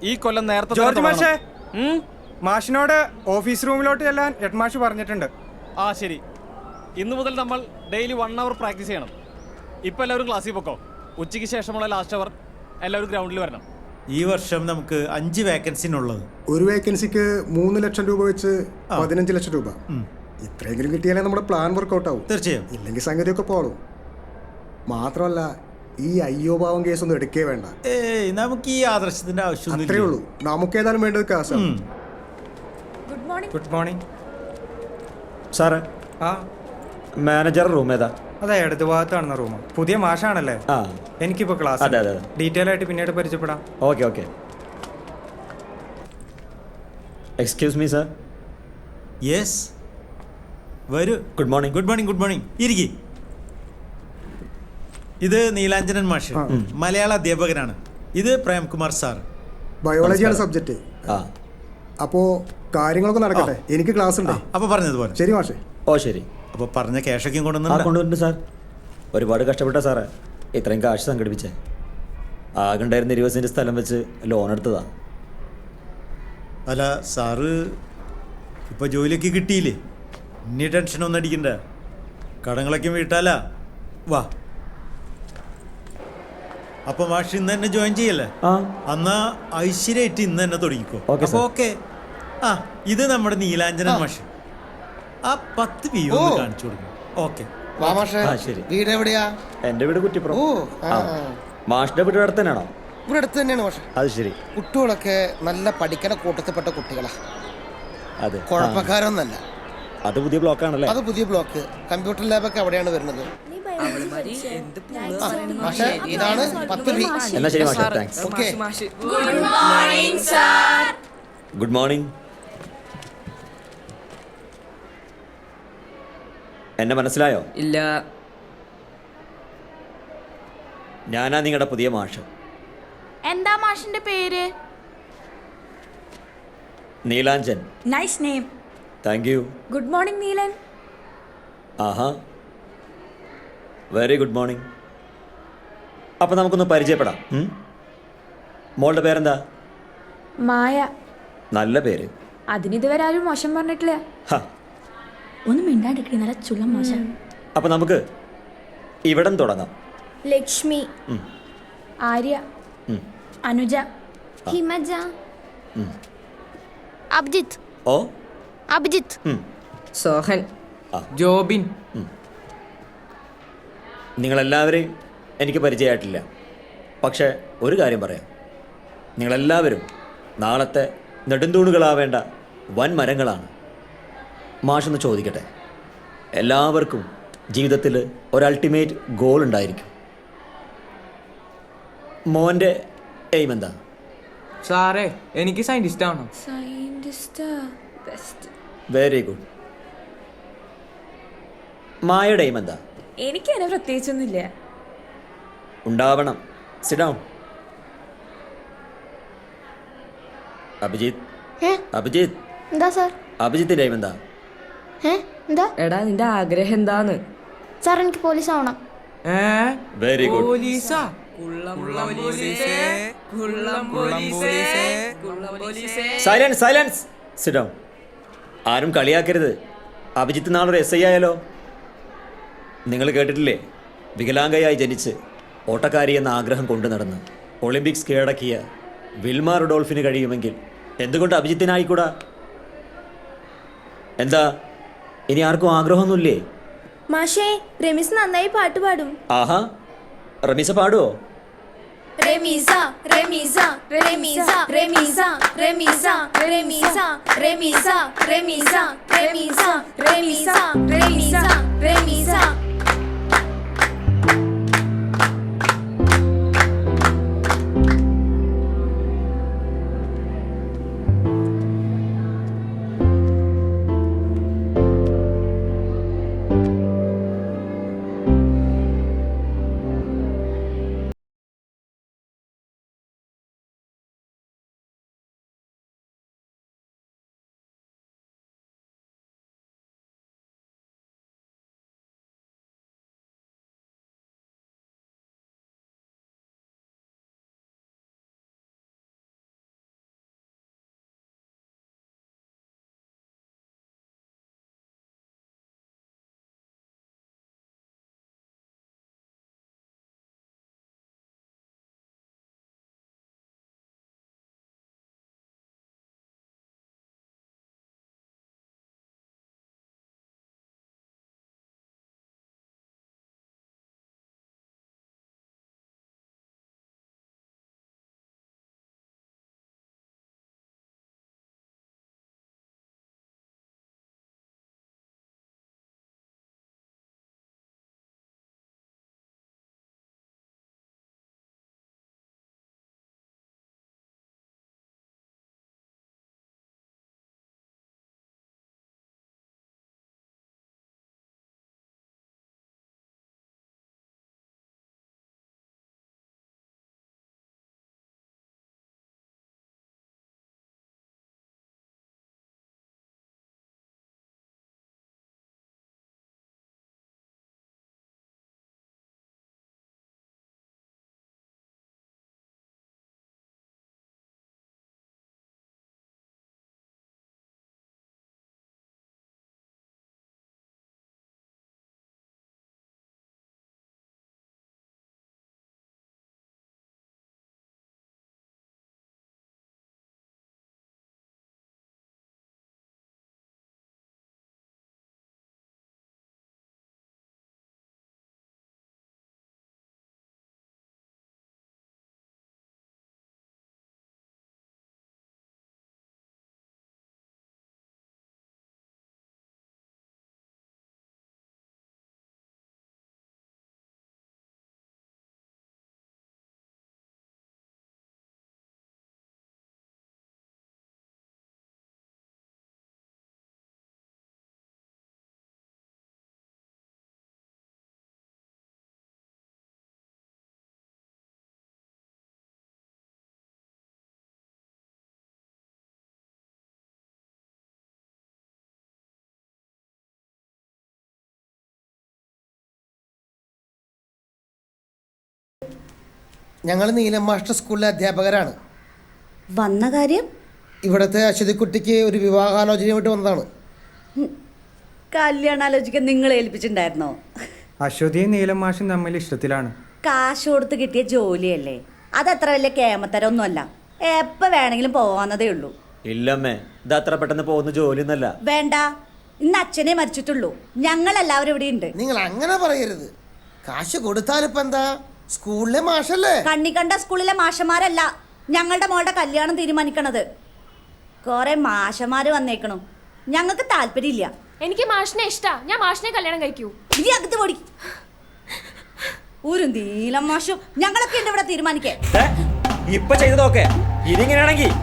ഈ കൊല്ലം നേരത്തെ ജോർജ് മാഷേ, മാഷിനോട് ഓഫീസ് റൂമിലോട്ട് ചെല്ലാൻ ഹെഡ് മാഷ് പറഞ്ഞിട്ടുണ്ട്. ആ ശരി. ഇന്നു മുതൽ നമ്മൾ ഡെയിലി 1 hour പ്രാക്ടീസ് ചെയ്യണം. ഇപ്പം എല്ലാവരും ക്ലാസ്സിൽ പൊക്കോ. ഉച്ചയ്ക്ക് ശേഷമുള്ള ലാസ്റ്റ് അവർ എല്ലാവരും ഗ്രൗണ്ടിൽ വരണം. ഈ വർഷം നമുക്ക് 5 വേക്കൻസിനുള്ളത്. ഒരു വേക്കൻസിക്ക് 3 ലക്ഷം രൂപ വെച്ച് 15 ലക്ഷം രൂപ. ഇത്രയെങ്കിലും കിട്ടിയാലേ നമ്മുടെ പ്ലാൻ വർക്കൗട്ട് ആവും. തീർച്ചയായും. ഇല്ലെങ്കിൽ സംഗതിയൊക്കെ പോളും. മാത്രമല്ല ഈ അയ്യോഭാവം കേസൊന്നും എടുക്കേ വേണ്ട. നമുക്ക് ഈ ആദർശത്തിന്റെ ആവശ്യം അത്രേ ഉള്ളൂ. നമുക്ക് ഏതായാലും വേണ്ടത് കാശാണ്. Good morning. ഗുഡ് മോർണിംഗ് സാറേ. ആ മാനേജർ റൂം ഏതാ? അതെ, ഇടത് ഭാഗത്ത് കാണുന്ന റൂം. പുതിയ മാഷാണല്ലേ? ആ, എനിക്കിപ്പോൾ ക്ലാസ്. അതെ അതെ. ഡീറ്റെയിൽ ആയിട്ട് പിന്നീട് പരിചയപ്പെടാം. Okay okay. Excuse me sir. Yes, വരൂ. Good morning. Good morning. Good morning. ഇരിക്കി. ഇത് നീലാഞ്ജനൻ മാഷ്, മലയാള അധ്യാപകനാണ്. ഇത് പ്രേംകുമാർ സാർ, ബയോളജിയാണ് സബ്ജക്റ്റ്. അപ്പോ കാര്യങ്ങളൊക്കെ നടക്കട്ടെ. എനിക്ക് ക്ലാസ് ഉണ്ട്. അപ്പൊ പറഞ്ഞതുപോലെ. ശരി മാഷേ. ഓ ശരി. അപ്പോൾ പറഞ്ഞ ക്യാഷൊക്കെ കൊണ്ടുവരുന്നുണ്ട് സാർ. ഒരുപാട് കഷ്ടപ്പെട്ട സാറേ ഇത്രയും കാശ് സംഘടിപ്പിച്ചേ. ആകെ ഉണ്ടായിരുന്ന 20 സെൻറ്റ് സ്ഥലം വെച്ച് ലോൺ എടുത്തതാ. അല്ല സാറ് ഇപ്പൊ ജോലിയൊക്കെ കിട്ടിയില്ലേ? ഇനി ടെൻഷനൊന്നും അടിക്കണ്ട. കടങ്ങളൊക്കെ വീട്ടാലാ. വാ. അപ്പൊ മാഷ് ഇന്ന് തന്നെ ജോയിൻ ചെയ്യല്ലേ? എന്നാ ഐശ്വര്യമായിട്ട് ഇന്ന് തന്നെ തുടങ്ങിക്കോ. അപ്പൊ ഓക്കെ. ആ, ഇത് നമ്മുടെ നീലാഞ്ജനൻ മാഷ്. ആ 10 വ്യൂ ഒന്ന് കാണിച്ചു കൊടുക്കും. ഓക്കെ. വീട് എവിടെയാ? എന്റെ വീട് കുറ്റിപ്പുറം. മാഷിന്റെ വീട് അടുത്ത് തന്നെയാണോ? ഇവിടെ അടുത്ത് തന്നെയാണ് മാഷ്. അത് ശരി. കുട്ടികളൊക്കെ നല്ല പഠിക്കണ കൂട്ടത്തിൽപ്പെട്ട കുട്ടികളാ. അതെ, കുഴപ്പക്കാരൊന്നല്ല. അത് പുതിയ ബ്ലോക്ക് ആണല്ലേ? അത് പുതിയ ബ്ലോക്ക്. കമ്പ്യൂട്ടർ ലാബൊക്കെ അവിടെയാണ് വരുന്നത്. മാഷേ, ഇതാണ് 10 ബി. എന്നാ ശരി മാഷേ, thanks. Okay. Good morning sir. Good morning. എന്നെ മനസ്സിലായോ? ഇല്ല. ഞാനാ നിങ്ങളുടെ പുതിയ മാഷ്. എന്താ മാഷിന്റെ പേര്? Neelanjan. Nice name. Thank you. Good morning Neelan. ആഹാ, വെരി ഗുഡ് മോർണിംഗ്. അപ്പം നമുക്കൊന്ന് പരിചയപ്പെടാം. മോളുടെ പേരെന്താ? മായ. നല്ല പേര്. അതിനിതുവരെ ആരും മോശം പറഞ്ഞിട്ടില്ല. ഒന്നും മിണ്ടാണ്ടിരിക്കണ നല്ല ചുള്ളം മോശ. അപ്പം നമുക്ക് ഇവിടം തുടങ്ങാം. ലക്ഷ്മി, ആര്യ, അനുജ, ഹിമജ, അഭിജിത്ത്. ഓ, അഭിജിത്ത്. സോഹൻ, ജോബിൻ. നിങ്ങളെല്ലാവരെയും എനിക്ക് പരിചയമായിട്ടില്ല. പക്ഷേ ഒരു കാര്യം പറയാം. നിങ്ങളെല്ലാവരും നാളത്തെ നെടുന്തൂണുകളാവേണ്ട വൻ മരങ്ങളാണ്. മാഷൊന്ന് ചോദിക്കട്ടെ, എല്ലാവർക്കും ജീവിതത്തിൽ ഒരു അൾട്ടിമേറ്റ് ഗോൾ ഉണ്ടായിരിക്കും. മോൻ്റെ എയിം എന്താ? സാറേ, എനിക്ക് സയന്റിസ്റ്റ് ആണോ? Very good. മായയുടെ എയിം എന്താ? എനിക്ക് അതിനെ പ്രത്യേകിച്ചൊന്നുമില്ല. ഉണ്ടാവണം. Sit down. അഭിജിത്ത്. എന്താ സാർ? അഭിജിത്തിന്റെ എയിം എന്താ? എന്താ? എടാ, നിന്റെ ആഗ്രഹം എന്താന്ന്? സാർ, എനിക്ക് പോലീസ് ആവണം. Very good. പോലീസാ? Silence, silence. Sit down. ആരും കളിയാക്കരുത്. അഭിജിത്ത് നാളൊരു എസ് ഐ ആയാലോ? നിങ്ങൾ കേട്ടിട്ടില്ലേ, വികലാംഗയായി ജനിച്ച് ഓട്ടക്കാരി എന്ന ആഗ്രഹം കൊണ്ടു നടന്ന് ഒളിമ്പിക്സ് കീഴടക്കിയ വിൽമ റുഡോൾഫിന് കഴിയുമെങ്കിൽ എന്തുകൊണ്ട് അഭിജിത്തിനായിക്കൂടാ? എന്താ ഇനി ആർക്കും ആഗ്രഹമൊന്നുമില്ലേ? മാഷേ റമീസ് നന്നായി പാട്ട് പാടും. ആഹാ, റമീസ പാടുവോ? റമീസ റമീസ റമീസ റമീസ റമീസ റമീസ റമീസ റമീസ റമീസ റമീസ റമീസ റമീസ. ഞങ്ങൾ നീലം മാസ്റ്റർ സ്കൂളിലെ അധ്യാപകരാണ്. വന്ന കാര്യം ഇവിടുത്തെ അശ്വതിക്കുട്ടിക്ക് ഒരു വിവാഹാലോചനയായിട്ട് വന്നതാണ്. കല്യാണാലോചിക്കാൻ നിങ്ങൾ ഏൽപ്പിച്ചിട്ടുണ്ടായിരുന്നോ? അശ്വതിയും നീലം മാഷും തമ്മിൽ ഇഷ്ടത്തിലാണ്. കാശ് കൊടുത്ത് കിട്ടിയ ജോലിയല്ലേ, അതത്ര വലിയ കേമത്തരൊന്നുമല്ല. എപ്പോൾ വേണമെങ്കിലും പോവാന്നതേ ഉള്ളൂ. ഇല്ലമ്മേ, ഇത് അത്ര പെട്ടെന്ന് പോകുന്ന ജോലിയൊന്നല്ല. വേണ്ട, ഇന്ന് അച്ഛനെ മരിച്ചിട്ടുള്ളൂ. ഞങ്ങൾ എല്ലാവരും ഇവിടെ ഉണ്ട്. നിങ്ങൾ അങ്ങനെ പറയരുത്. കാശ് കൊടുത്താലിപ്പോ എന്താ, സ്കൂളിലെ മാഷല്ലേ? കണ്ണിക്കണ്ട സ്കൂളിലെ മാഷന്മാരല്ല ഞങ്ങളുടെ മോളുടെ കല്യാണം തീരുമാനിക്കണത്. കുറെ മാഷന്മാര് വന്നേക്കണു. ഞങ്ങൾക്ക് താല്പര്യമില്ല. എനിക്ക് മാഷിനെ ഇഷ്ടാ. ഞാൻ മാഷിനെ കല്യാണം കഴിക്കൂ. ഇനി അകത്ത് പൊടി. ഒരു നീലം മാഷും ഞങ്ങളൊക്കെ ഉണ്ട് ഇവിടെ തീരുമാനിക്കേ. ഇപ്പൊ ചെയ്തതൊക്കെ ഇതിങ്ങനെയാണെങ്കിൽ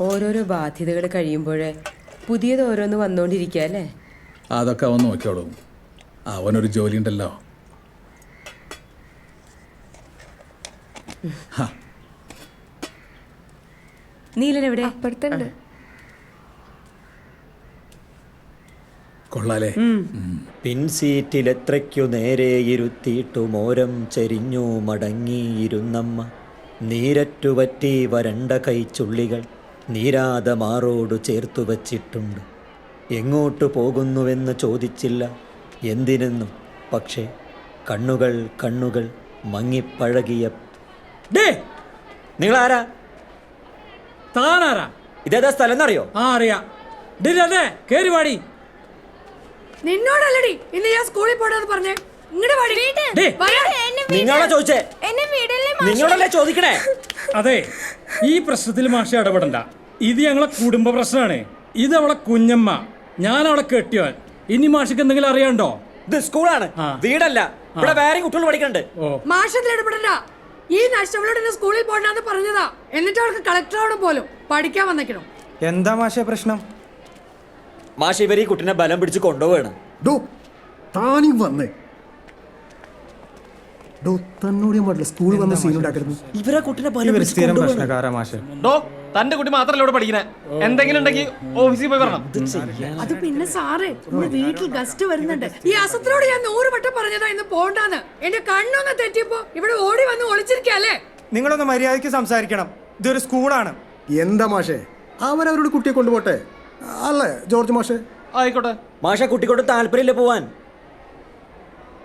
ഓരോരോ ബാധ്യതകൾ കഴിയുമ്പോഴേ പുതിയത് ഓരോന്ന് വന്നുകൊണ്ടിരിക്കുക അല്ലേ? അതൊക്കെ അവൻ നോക്കിയോളും. അവനൊരു ജോലി ഉണ്ടല്ലോ. നീലനെവിടെ? അപ്പുറത്തുണ്ട്. കൊള്ളാലേ? പിൻസീറ്റിലെത്രയ്ക്കു നേരെ ഇരുത്തിയിട്ടുമോരം ചെരിഞ്ഞു മടങ്ങിയിരുന്നമ്മ. നീരറ്റുപറ്റി വരണ്ട കൈച്ചുള്ളികൾ നീരാതെ മാറോടു ചേർത്തു വച്ചിട്ടുണ്ട്. എങ്ങോട്ട് പോകുന്നുവെന്ന് ചോദിച്ചില്ല, എന്തിനെന്നും. പക്ഷേ കണ്ണുകൾ കണ്ണുകൾ മങ്ങിപ്പഴകിയ. നിങ്ങളാരാ? താനാരാ? ഇതേതാ സ്ഥലം എന്നറിയോ? ആ അറിയാം. കേറി പാടി. നിന്നോടല്ലടി ഇന്ന് ഞാൻ സ്കൂളിൽ പോണെന്ന് പറഞ്ഞേ. ഇങ്ങോട്ട് പാടി. നിങ്ങളാ ചോദിച്ചേ? നിങ്ങളല്ലേ ചോദിക്കണേ? അതെ, ഈ പ്രശ്നത്തിൽ മാഷെ ഇടപെടണ്ട. ഇത് ഞങ്ങളെ കുടുംബ പ്രശ്നമാണ്. ഇത് അവളെ കുഞ്ഞമ്മ, ഞാൻ അവളെ കെട്ടിയവൻ. ഇനി മാഷിക്ക് എന്തെങ്കിലും അറിയാണ്ടോ? ഇത് സ്കൂളാണ്, വീടല്ല. ഇവിടെ വേറെ കുട്ടികൾ പഠിക്കണ്ട്. മാഷത്തിൽ ഇടപെടണ്ട. ഈ നഷ്ടവളോട് ഇന്ന് സ്കൂളിൽ പോണ്ടെന്ന് പറഞ്ഞതാ. എന്നിട്ട് അവൾക്ക് കളക്ടറോട് പോലും പഠിക്കാൻ വന്നേക്കണം. എന്താ മാഷെ പ്രശ്നം? മാഷ് ഇവർ ഈ കുട്ടിനെ ബലം പിടിച്ച് കൊണ്ടുപോവാണ്. താനും വന്നേ തന്നോട് സ്കൂളിൽ വന്ന സീൻ ഉണ്ടാക്കരുത്. ഇവരെ കുട്ടിനെ സ്ഥിരം പ്രശ്നക്കാരാ മാഷെ. തന്റെ കുട്ടി മാത്രമല്ല ഇവിടെ പഠിക്കണേ. എന്തെങ്കിലും ഉണ്ടെങ്കിൽ ഓഫീസിൽ പോയി പറയണം. അത് പിന്നെ സാറേ, നമ്മുടെ വീട്ടിൽ ഗസ്റ്റ് വരുന്നുണ്ട്. ഈ അസത്തിനോട് ഞാൻ 100 വട്ടം പറഞ്ഞതാ ഇന്ന് പോണ്ടാന്ന്. എന്റെ കണ്ണൊന്ന് തെറ്റിയപ്പോ ഇവിടെ ഓടി വന്ന് ഒളിച്ചിരിക്കല്ലേ. നിങ്ങളൊന്ന് മര്യാദയ്ക്ക് സംസാരിക്കണം. ഇതൊരു സ്കൂളാണ്. എന്താ മാഷേ, അവരവരോട് കുട്ടിയെ കൊണ്ടുപോട്ടെ അല്ലേ ജോർജ് മാഷേ? ആയിക്കോട്ടെ മാഷെ, കുട്ടിക്കോട്ട് താല്പര്യമില്ല പോവാൻ.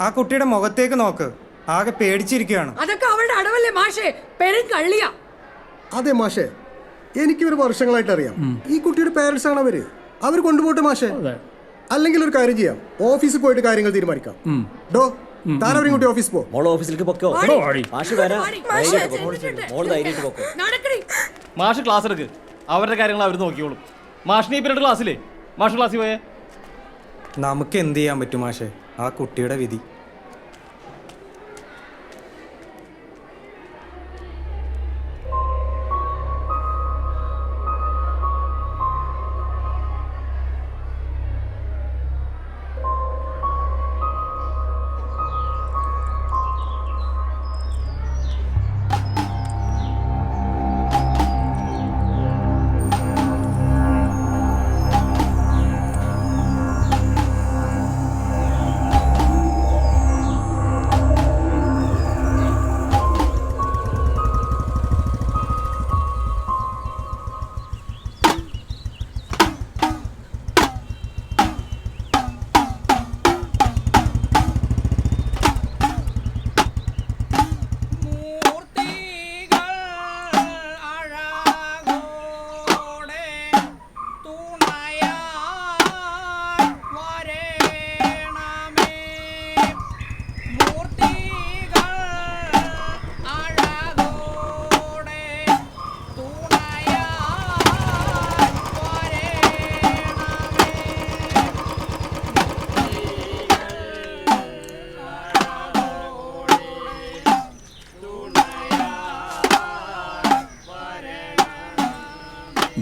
ആ കുട്ടിയുടെ മുഖത്തേക്ക് നോക്ക്, ആകെ പേടിച്ചിരിക്കുകയാണ്. അതൊക്കെ അവളുടെ അടവല്ലേ മാഷേ, പെരും കള്ളിയാ. അതെ മാഷേ, എനിക്ക് ഒരു വർഷങ്ങളായിട്ട് അറിയാം. ഈ കുട്ടിയുടെ പേരൻസ് ആണ് അവര്. അവർ കൊണ്ടുപോട്ടെ മാഷേ. അല്ലെങ്കിൽ ഒരു കാര്യം ചെയ്യാം, ഓഫീസിൽ പോയിട്ട് കാര്യങ്ങൾ തീരുമാനിക്കാം. താനവരെയും കുട്ടി ഓഫീസിൽ പോ. മോൾ ഓഫീസിലേക്ക് പൊക്കോ. മാഷ് വരാം. മോൾ ധൈര്യമായിട്ട് പൊക്കോ. മാഷ് ക്ലാസ് എടുക്ക്, അവരുടെ കാര്യങ്ങൾ അവർ നോക്കിയോളും. മാഷിന് ഈ പീരീഡ് ക്ലാസ്സിലേ, മാഷ് ക്ലാസ്സിൽ പോയേ. നമുക്ക് എന്ത് ചെയ്യാൻ പറ്റും മാഷെ, ആ കുട്ടിയുടെ വിധി.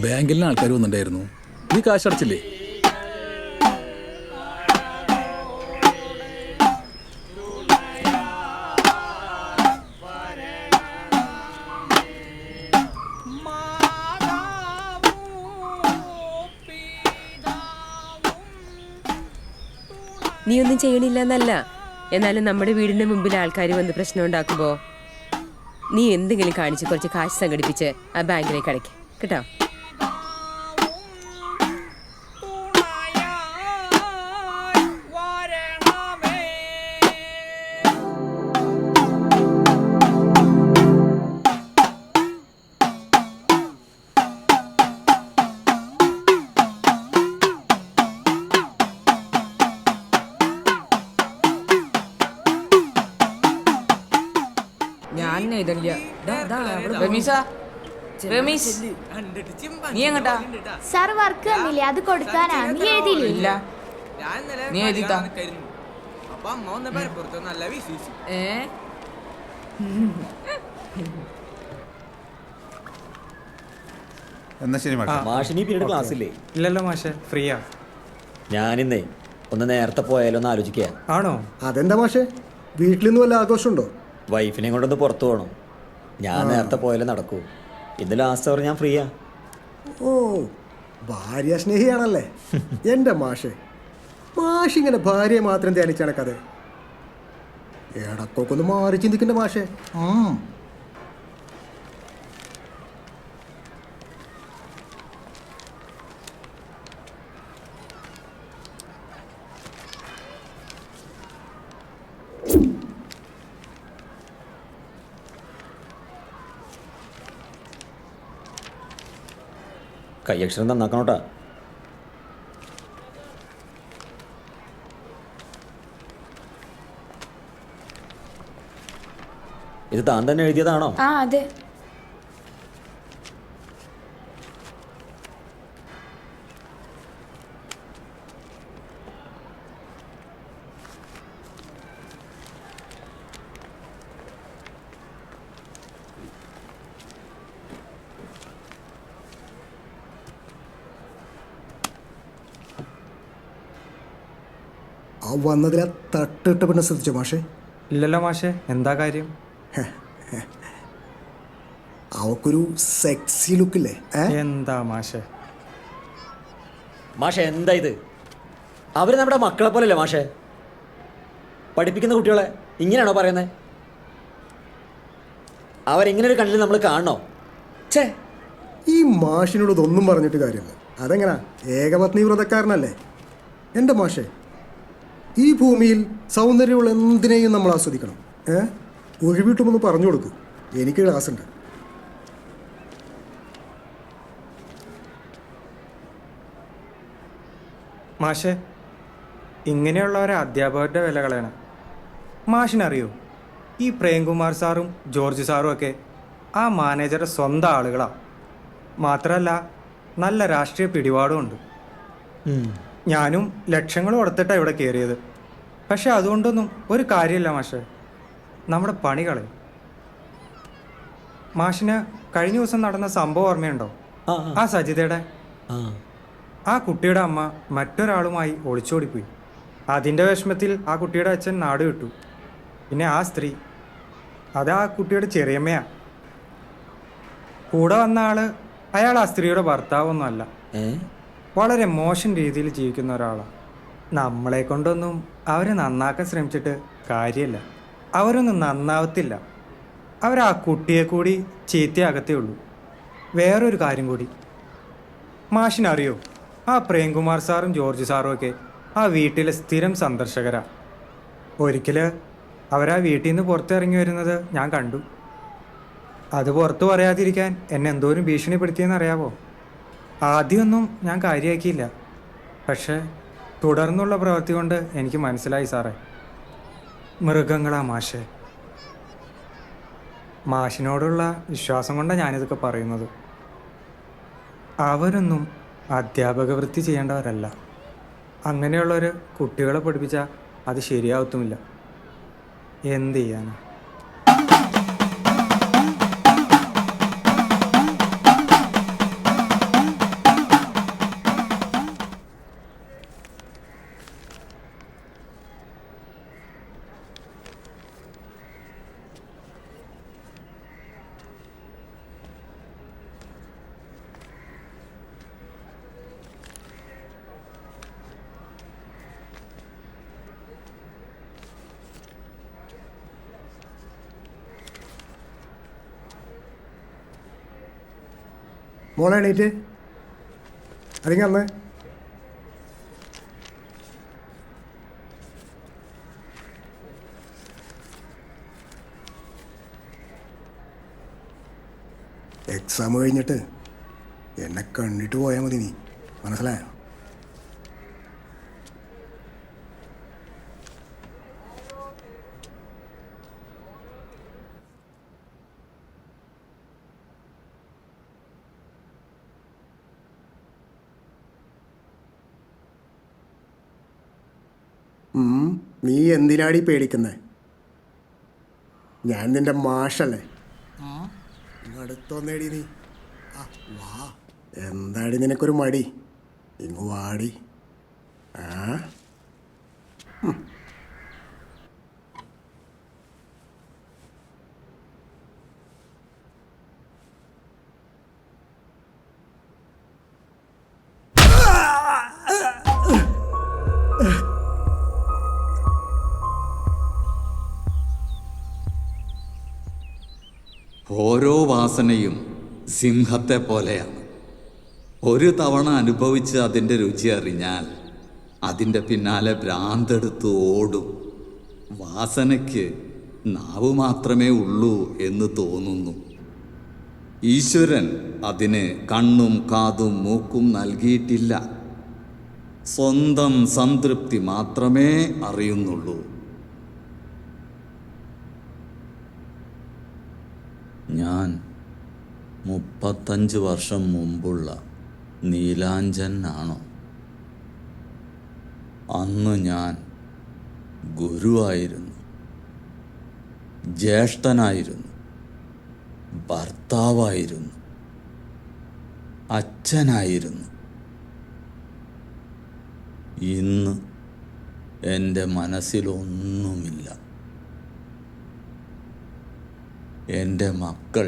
ബാങ്കിൽ നിന്ന് ആൾക്കാർ വന്നിട്ടുണ്ടായിരുന്നു. നീ കാശ് അടച്ചില്ലേ? നീ ഒന്നും ചെയ്യണില്ല എന്നല്ല, എന്നാലും നമ്മുടെ വീടിന്റെ മുമ്പിൽ ആൾക്കാർ വന്ന് പ്രശ്നം ഉണ്ടാക്കുമ്പോ നീ എന്തെങ്കിലും കാണിച്ച് കുറച്ച് കാശ് സംഘടിപ്പിച്ച് ആ ബാങ്കിലേക്ക് അടയ്ക്ക് കേട്ടോ. നീ എങ്ങട്ടാ? സാർ വർക്ക് തന്നില്ലേ, അത് കൊടുക്കാനാ. നീ എഴുതിയില്ല? നീ എഴുതിട്ടാ? എന്നാ ശരി മാഷിനി പീരീഡ് ക്ലാസ് ഇല്ലേ? ഇല്ലല്ലോ മാഷെ, ഫ്രീയാ. ഞാനിന്നേ ഒന്ന് നേരത്തെ പോയാലോ എന്ന് ആലോചിക്കുക. ആണോ? അതെന്താ മാഷെ, വീട്ടിൽ നിന്ന് വല്ല ആഘോഷമുണ്ടോ? വൈഫിനെ കൊണ്ടൊന്ന് പുറത്തു പോകണം. ഞാൻ നേരത്തെ പോയാലേ നടക്കൂ. ഇന്ന് ലാസ്റ്റ് അവർ ഞാൻ ഫ്രീയാ. ഓ, ഭാര്യ സ്നേഹിയാണല്ലേ എൻ്റെ മാഷെ. മാഷിങ്ങനെ ഭാര്യയെ മാത്രം ധ്യാനിച്ചാണ് കഥ. ഇടക്കൊക്കെ ഒന്ന് മാറി ചിന്തിക്കണ്ട മാഷെ. കൈയക്ഷരം നന്നാക്കണോട്ടാ. ഇത് താൻ തന്നെ എഴുതിയതാണോ? ആ അതെ. ആ വന്നതിലെ തട്ടിട്ട് പിന്നെ ശ്രദ്ധിച്ചോ മാഷെ? ഇല്ലല്ലോ മാഷെ, എന്താ കാര്യം? അവക്കൊരു സെക്സി ലുക്കില്ലേ? എന്താ മാഷെ? മാഷെ എന്താ ഇത്? അവര് നമ്മുടെ മക്കളെ പോലല്ലേ മാഷെ? പഠിപ്പിക്കുന്ന കുട്ടികളെ ഇങ്ങനെയാണോ പറയുന്നത്? അവരിങ്ങനെ ഒരു കണ്ണിൽ നമ്മൾ കാണണോ? ഈ മാഷിനോട് ഇതൊന്നും പറഞ്ഞിട്ട് കാര്യമില്ല. അതെങ്ങനാ, ഏകപത്നി വ്രതക്കാരനല്ലേ എൻ്റെ മാഷെ. ഈ ഭൂമിയിൽ സൗന്ദര്യമുള്ള എന്തിനേയും നമ്മൾ ആസ്വദിക്കണം. ഒഴിവിട്ടുമെന്ന് പറഞ്ഞു കൊടുക്കും. എനിക്ക് ക്ലാസ് ഉണ്ട്. മാഷെ, ഇങ്ങനെയുള്ളവരെ അധ്യാപകരുടെ വില കളയണം. മാഷിനറിയോ, ഈ പ്രേംകുമാർ സാറും ജോർജ് സാറും ഒക്കെ ആ മാനേജറുടെ സ്വന്തം ആളുകളാണ്. മാത്രമല്ല നല്ല രാഷ്ട്രീയ പിടിപാടും ഉണ്ട്. ഞാനും ലക്ഷങ്ങൾ കൊടുത്തിട്ടാണ് ഇവിടെ കയറിയത്. പക്ഷെ അതുകൊണ്ടൊന്നും ഒരു കാര്യമില്ല മാഷെ, നമ്മുടെ പണി കളയും. മാഷിന് കഴിഞ്ഞ ദിവസം നടന്ന സംഭവം ഓർമ്മയുണ്ടോ? ആ സജിതയുടെ ആ കുട്ടിയുടെ അമ്മ മറ്റൊരാളുമായി ഒളിച്ചോടിപ്പോയി. അതിൻ്റെ വിഷമത്തിൽ ആ കുട്ടിയുടെ അച്ഛൻ നാട് വിട്ടു. പിന്നെ ആ സ്ത്രീ, അത് ആ കുട്ടിയുടെ ചെറിയമ്മയാ. കൂടെ വന്ന ആള് അയാൾ ആ സ്ത്രീയുടെ ഭർത്താവൊന്നും അല്ല. വളരെ മോശം രീതിയിൽ ജീവിക്കുന്ന ഒരാളാണ്. നമ്മളെ കൊണ്ടൊന്നും അവരെ നന്നാക്കാൻ ശ്രമിച്ചിട്ട് കാര്യമില്ല. അവരൊന്നും നന്നാവത്തില്ല. അവരാ കുട്ടിയെ കൂടി ചീത്തയാകത്തേ ഉള്ളൂ. വേറൊരു കാര്യം കൂടി, മാഷിനറിയോ, ആ പ്രേംകുമാർ സാറും ജോർജ് സാറും ഒക്കെ ആ വീട്ടിലെ സ്ഥിരം സന്ദർശകരാണ്. ഒരിക്കൽ അവരാ വീട്ടിൽ നിന്ന് പുറത്തിറങ്ങി വരുന്നത് ഞാൻ കണ്ടു. അത് പുറത്തു പറയാതിരിക്കാൻ എന്നെ എന്തോരം ഭീഷണിപ്പെടുത്തിയെന്ന് അറിയാവോ? ആദ്യമൊന്നും ഞാൻ കാര്യമാക്കിയില്ല. പക്ഷേ തുടർന്നുള്ള പ്രവൃത്തി കൊണ്ട് എനിക്ക് മനസ്സിലായി സാറേ, മൃഗങ്ങളാ മാഷെ. മാഷിനോടുള്ള വിശ്വാസം കൊണ്ടാണ് ഞാനിതൊക്കെ പറയുന്നത്. അവരൊന്നും അധ്യാപക വൃത്തി ചെയ്യേണ്ടവരല്ല. അങ്ങനെയുള്ളവർ കുട്ടികളെ പഠിപ്പിച്ചാൽ അത് ശരിയാവത്തുമില്ല. എന്ത് ചെയ്യാനാ? മോളെ എണീറ്റ് അല്ലെങ്കിൽ അന്ന് എക്സാം കഴിഞ്ഞിട്ട് എന്നെ കണ്ടിട്ട് പോയാൽ മതി. നീ മനസ്സിലായോ? നീ എന്തിനാടി പേടിക്കുന്നേ? ഞാൻ നിന്റെ മാഷല്ലേ. അടുത്തൊന്നേടി നീ. വാ, എന്താടി നിനക്കൊരു മടി? ഇങ്ങ് വാടി. ആ ഓരോ വാസനയും സിംഹത്തെ പോലെയാണ്. ഒരു തവണ അനുഭവിച്ച് അതിൻ്റെ രുചി അറിഞ്ഞാൽ അതിൻ്റെ പിന്നാലെ ഭ്രാന്തെടുത്ത് ഓടും. വാസനയ്ക്ക് നാവ് മാത്രമേ ഉള്ളൂ എന്ന് തോന്നുന്നു. ഈശ്വരൻ അതിന് കണ്ണും കാതും മൂക്കും നൽകിയിട്ടില്ല. സ്വന്തം സംതൃപ്തി മാത്രമേ അറിയുന്നുള്ളൂ. ഞാൻ 35 വർഷം മുമ്പുള്ള നീലാഞ്ജൻ ആണോ? അന്ന് ഞാൻ ഗുരുവായിരുന്നു, ജ്യേഷ്ഠനായിരുന്നു, ഭർത്താവായിരുന്നു, അച്ഛനായിരുന്നു. ഇന്ന് എൻ്റെ മനസ്സിലൊന്നുമില്ല. എൻ്റെ മക്കൾ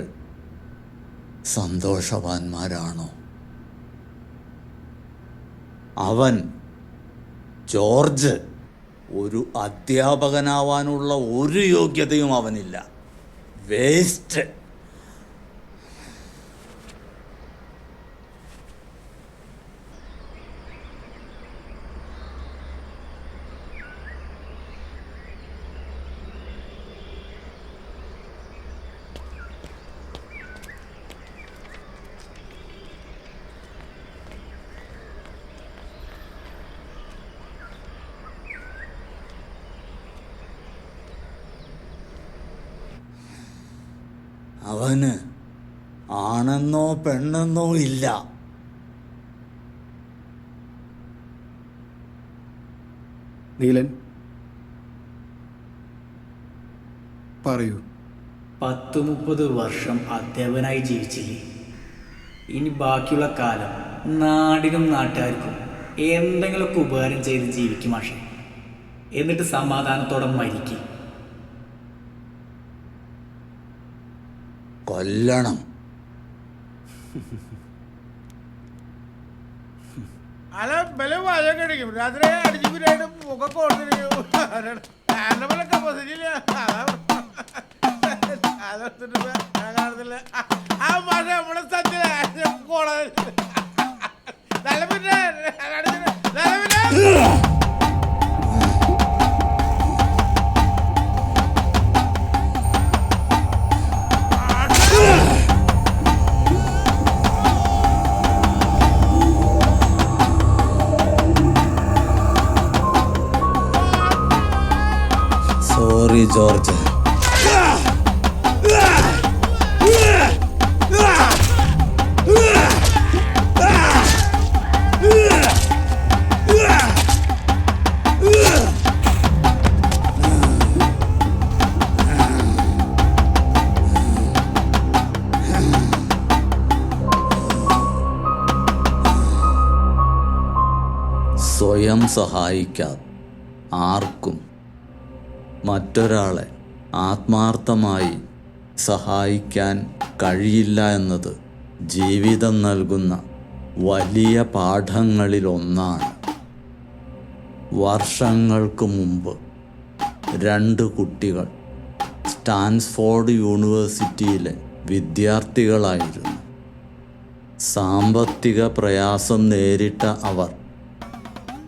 സന്തോഷവാന്മാരാണോ? അവൻ ജോർജ് ഒരു അധ്യാപകനാവാനുള്ള ഒരു യോഗ്യതയും അവനില്ല. വേസ്റ്റ്. അവന് ആണെന്നോ പെണ്ണെന്നോ ഇല്ല. നീലൻ പറയൂ. 30 വർഷം അധ്യാപകനായി ജീവിച്ചില്ലേ? ഇനി ബാക്കിയുള്ള കാലം നാടിനും നാട്ടുകാർക്കും എന്തെങ്കിലുമൊക്കെ ഉപകാരം ചെയ്ത് ജീവിക്കും മാഷെ. എന്നിട്ട് സമാധാനത്തോടെ മരിക്കും. കൊല്ലണം. അല്ല ബല മഴ കഴിക്കും രാത്രി അടിച്ചുപിരായിട്ട് മുഖൊക്കെ കൊടുത്തിരിക്കും. കാണത്തില്ല ആ മഴ നമ്മുടെ സത്യ നല്ല പിന്നെ സോറി ജോർജ്. സ്വയം സഹായിക്കാതെ ആർക്കും മറ്റൊരാളെ ആത്മാർത്ഥമായി സഹായിക്കാൻ കഴിയില്ല എന്നത് ജീവിതം നൽകുന്ന വലിയ പാഠങ്ങളിലൊന്നാണ്. വർഷങ്ങൾക്ക് മുമ്പ് 2 കുട്ടികൾ സ്റ്റാൻഫോർഡ് യൂണിവേഴ്സിറ്റിയിലെ വിദ്യാർത്ഥികളായിരുന്നു. സാമ്പത്തിക പ്രയാസം നേരിട്ട അവർ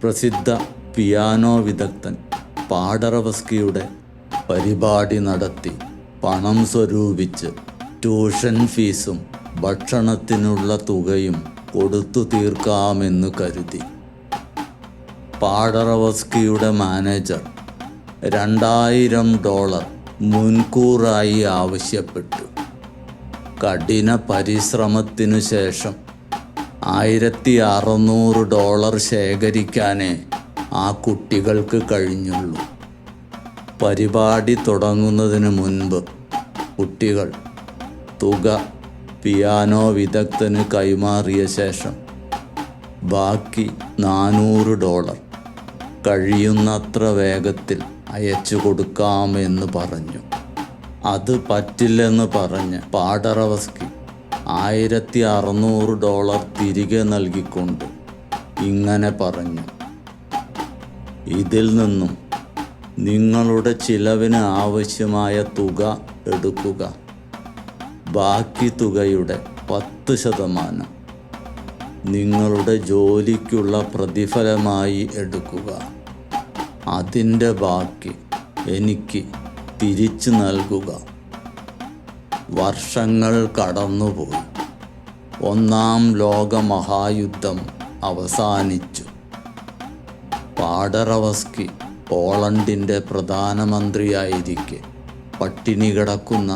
പ്രസിദ്ധ പിയാനോ വിദഗ്ധൻ പാഡറവസ്കിയുടെ പരിപാടി നടത്തി പണം സ്വരൂപിച്ച് ട്യൂഷൻ ഫീസും ഭക്ഷണത്തിനുള്ള തുകയും കൊടുത്തു തീർക്കാമെന്ന് കരുതി. പാഡറവസ്കിയുടെ മാനേജർ $2000 മുൻകൂറായി ആവശ്യപ്പെട്ടു. കഠിന പരിശ്രമത്തിനു ശേഷം $1600 ശേഖരിക്കാനേ ആ കുട്ടികൾക്ക് കഴിഞ്ഞുള്ളൂ. പരിപാടി തുടങ്ങുന്നതിന് മുൻപ് കുട്ടികൾ തുക പിയാനോ വിദഗ്ധന് കൈമാറിയ ശേഷം ബാക്കി $400 കഴിയുന്നത്ര വേഗത്തിൽ അയച്ചു കൊടുക്കാമെന്ന് പറഞ്ഞു. അത് പറ്റില്ലെന്ന് പറഞ്ഞ് പാഡറവസ്കി $1600 തിരികെ നൽകിക്കൊണ്ട് ഇങ്ങനെ പറഞ്ഞു: ഇതിൽ നിന്നും നിങ്ങളുടെ ചിലവിന് ആവശ്യമായ തുക എടുക്കുക. ബാക്കി തുകയുടെ 10% നിങ്ങളുടെ ജോലിക്കുള്ള പ്രതിഫലമായി എടുക്കുക. അതിൻ്റെ ബാക്കി എനിക്ക് തിരിച്ചു നൽകുക. വർഷങ്ങൾ കടന്നുപോയി. 1-ാം ലോകമഹായുദ്ധം അവസാനിച്ചു. പാഡറവസ്കി പോളണ്ടിൻ്റെ പ്രധാനമന്ത്രിയായിരിക്കെ പട്ടിണി കിടക്കുന്ന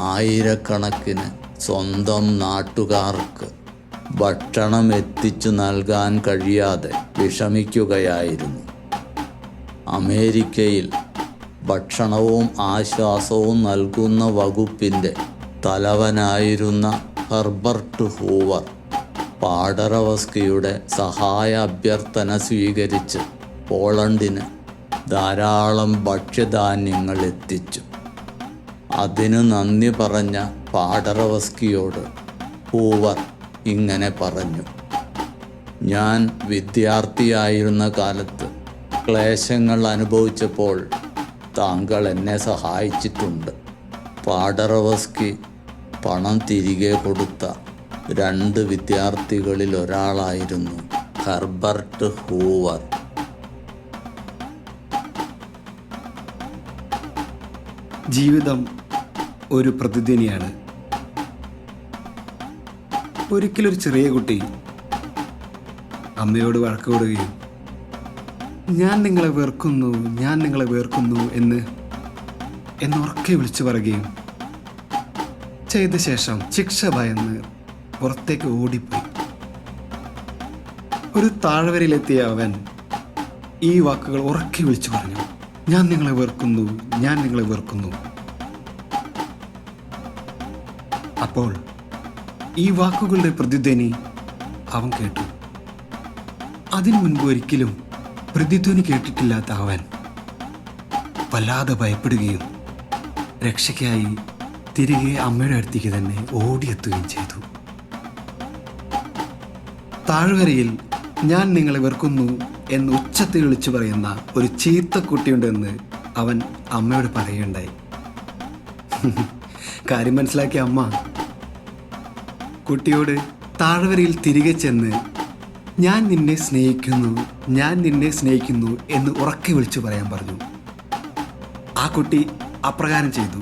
ആയിരക്കണക്കിന് സ്വന്തം നാട്ടുകാർക്ക് ഭക്ഷണം എത്തിച്ചു നൽകാൻ കഴിയാതെ വിഷമിക്കുകയായിരുന്നു. അമേരിക്കയിൽ ഭക്ഷണവും ആശ്വാസവും നൽകുന്ന വകുപ്പിൻ്റെ തലവനായിരുന്ന ഹെർബർട്ട് ഹൂവർ പാഡറവസ്കിയുടെ സഹായ അഭ്യർത്ഥന സ്വീകരിച്ച് പോളണ്ടിന് ധാരാളം ഭക്ഷ്യധാന്യങ്ങൾ എത്തിച്ചു. അതിന് നന്ദി പറഞ്ഞ പാഡറവസ്കിയോട് ഹൂവർ ഇങ്ങനെ പറഞ്ഞു: ഞാൻ വിദ്യാർത്ഥിയായിരുന്ന കാലത്ത് ക്ലേശങ്ങൾ അനുഭവിച്ചപ്പോൾ താങ്കൾ എന്നെ സഹായിച്ചിട്ടുണ്ട്. പാഡറവസ്കി പണം തിരികെ കൊടുത്ത 2 വിദ്യാർത്ഥികളിൽ ഒരാളായിരുന്നു ഹെർബർട്ട് ഹൂവർ. ജീവിതം ഒരു പ്രതിധ്വനിയാണ്. ഒരിക്കലൊരു ചെറിയ കുട്ടി അമ്മയോട് വഴക്ക് കൂടുകയും ഞാൻ നിങ്ങളെ വെറുക്കുന്നു, ഞാൻ നിങ്ങളെ വെറുക്കുന്നു എന്നുറക്കെ വിളിച്ചു പറയുകയും ചെയ്ത ശേഷം ശിക്ഷ ഭയന്ന് പുറത്തേക്ക് ഓടിപ്പോയി. ഒരു താഴ്വരയിലെത്തിയ അവൻ ഈ വാക്കുകൾ ഉറക്കെ വിളിച്ചു പറഞ്ഞു: ഞാൻ നിങ്ങളെ വെറുക്കുന്നു, ഞാൻ നിങ്ങളെ വെറുക്കുന്നു. അപ്പോൾ ഈ വാക്കുകളുടെ പ്രതിധ്വനി അവൻ കേട്ടു. അതിനു മുൻപ് ഒരിക്കലും പ്രതിധ്വനി കേട്ടിട്ടില്ലാത്ത അവൻ വല്ലാതെ ഭയപ്പെടുകയും രക്ഷയ്ക്കായി തിരികെ അമ്മയുടെ അടുത്തേക്ക് തന്നെ ഓടിയെത്തുകയും ചെയ്തു. താഴ്വരയിൽ ഞാൻ നിങ്ങളെ വെറുക്കുന്നു എന്ന് ഉച്ചത്തിൽ വിളിച്ചു പറയുന്ന ഒരു ചീത്ത കുട്ടിയുണ്ടെന്ന് അവൻ അമ്മയോട് പറയുകയുണ്ടായി. കാര്യം മനസ്സിലാക്കിയ അമ്മ കുട്ടിയോട് താഴ്വരയിൽ തിരികെ ചെന്ന് ഞാൻ നിന്നെ സ്നേഹിക്കുന്നു, ഞാൻ നിന്നെ സ്നേഹിക്കുന്നു എന്ന് ഉറക്കെ വിളിച്ചു പറയാൻ പറഞ്ഞു. ആ കുട്ടി അപ്രകാരം ചെയ്തു.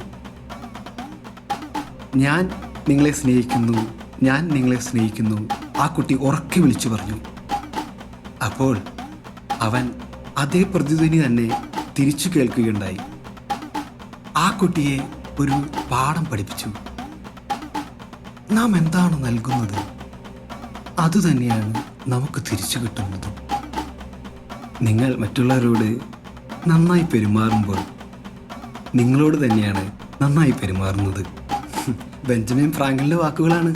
ഞാൻ നിങ്ങളെ സ്നേഹിക്കുന്നു, ഞാൻ നിങ്ങളെ സ്നേഹിക്കുന്നു ആ കുട്ടി ഉറക്കെ വിളിച്ചു പറഞ്ഞു. അപ്പോൾ അവൻ അതേ പ്രതിധ്വനി തന്നെ തിരിച്ചു കേൾക്കുകയുണ്ടായി. ആ കുട്ടിയെ ഒരു പാഠം പഠിപ്പിച്ചു. നാം എന്താണ് നൽകുന്നത് അതുതന്നെയാണ് നമുക്ക് തിരിച്ചു കിട്ടുന്നത്. നിങ്ങൾ മറ്റുള്ളവരോട് നന്നായി പെരുമാറുമ്പോൾ നിങ്ങളോട് തന്നെയാണ് നന്നായി പെരുമാറുന്നത്. ബെഞ്ചമിൻ ഫ്രാങ്കലിൻ്റെ വാക്കുകളാണ്.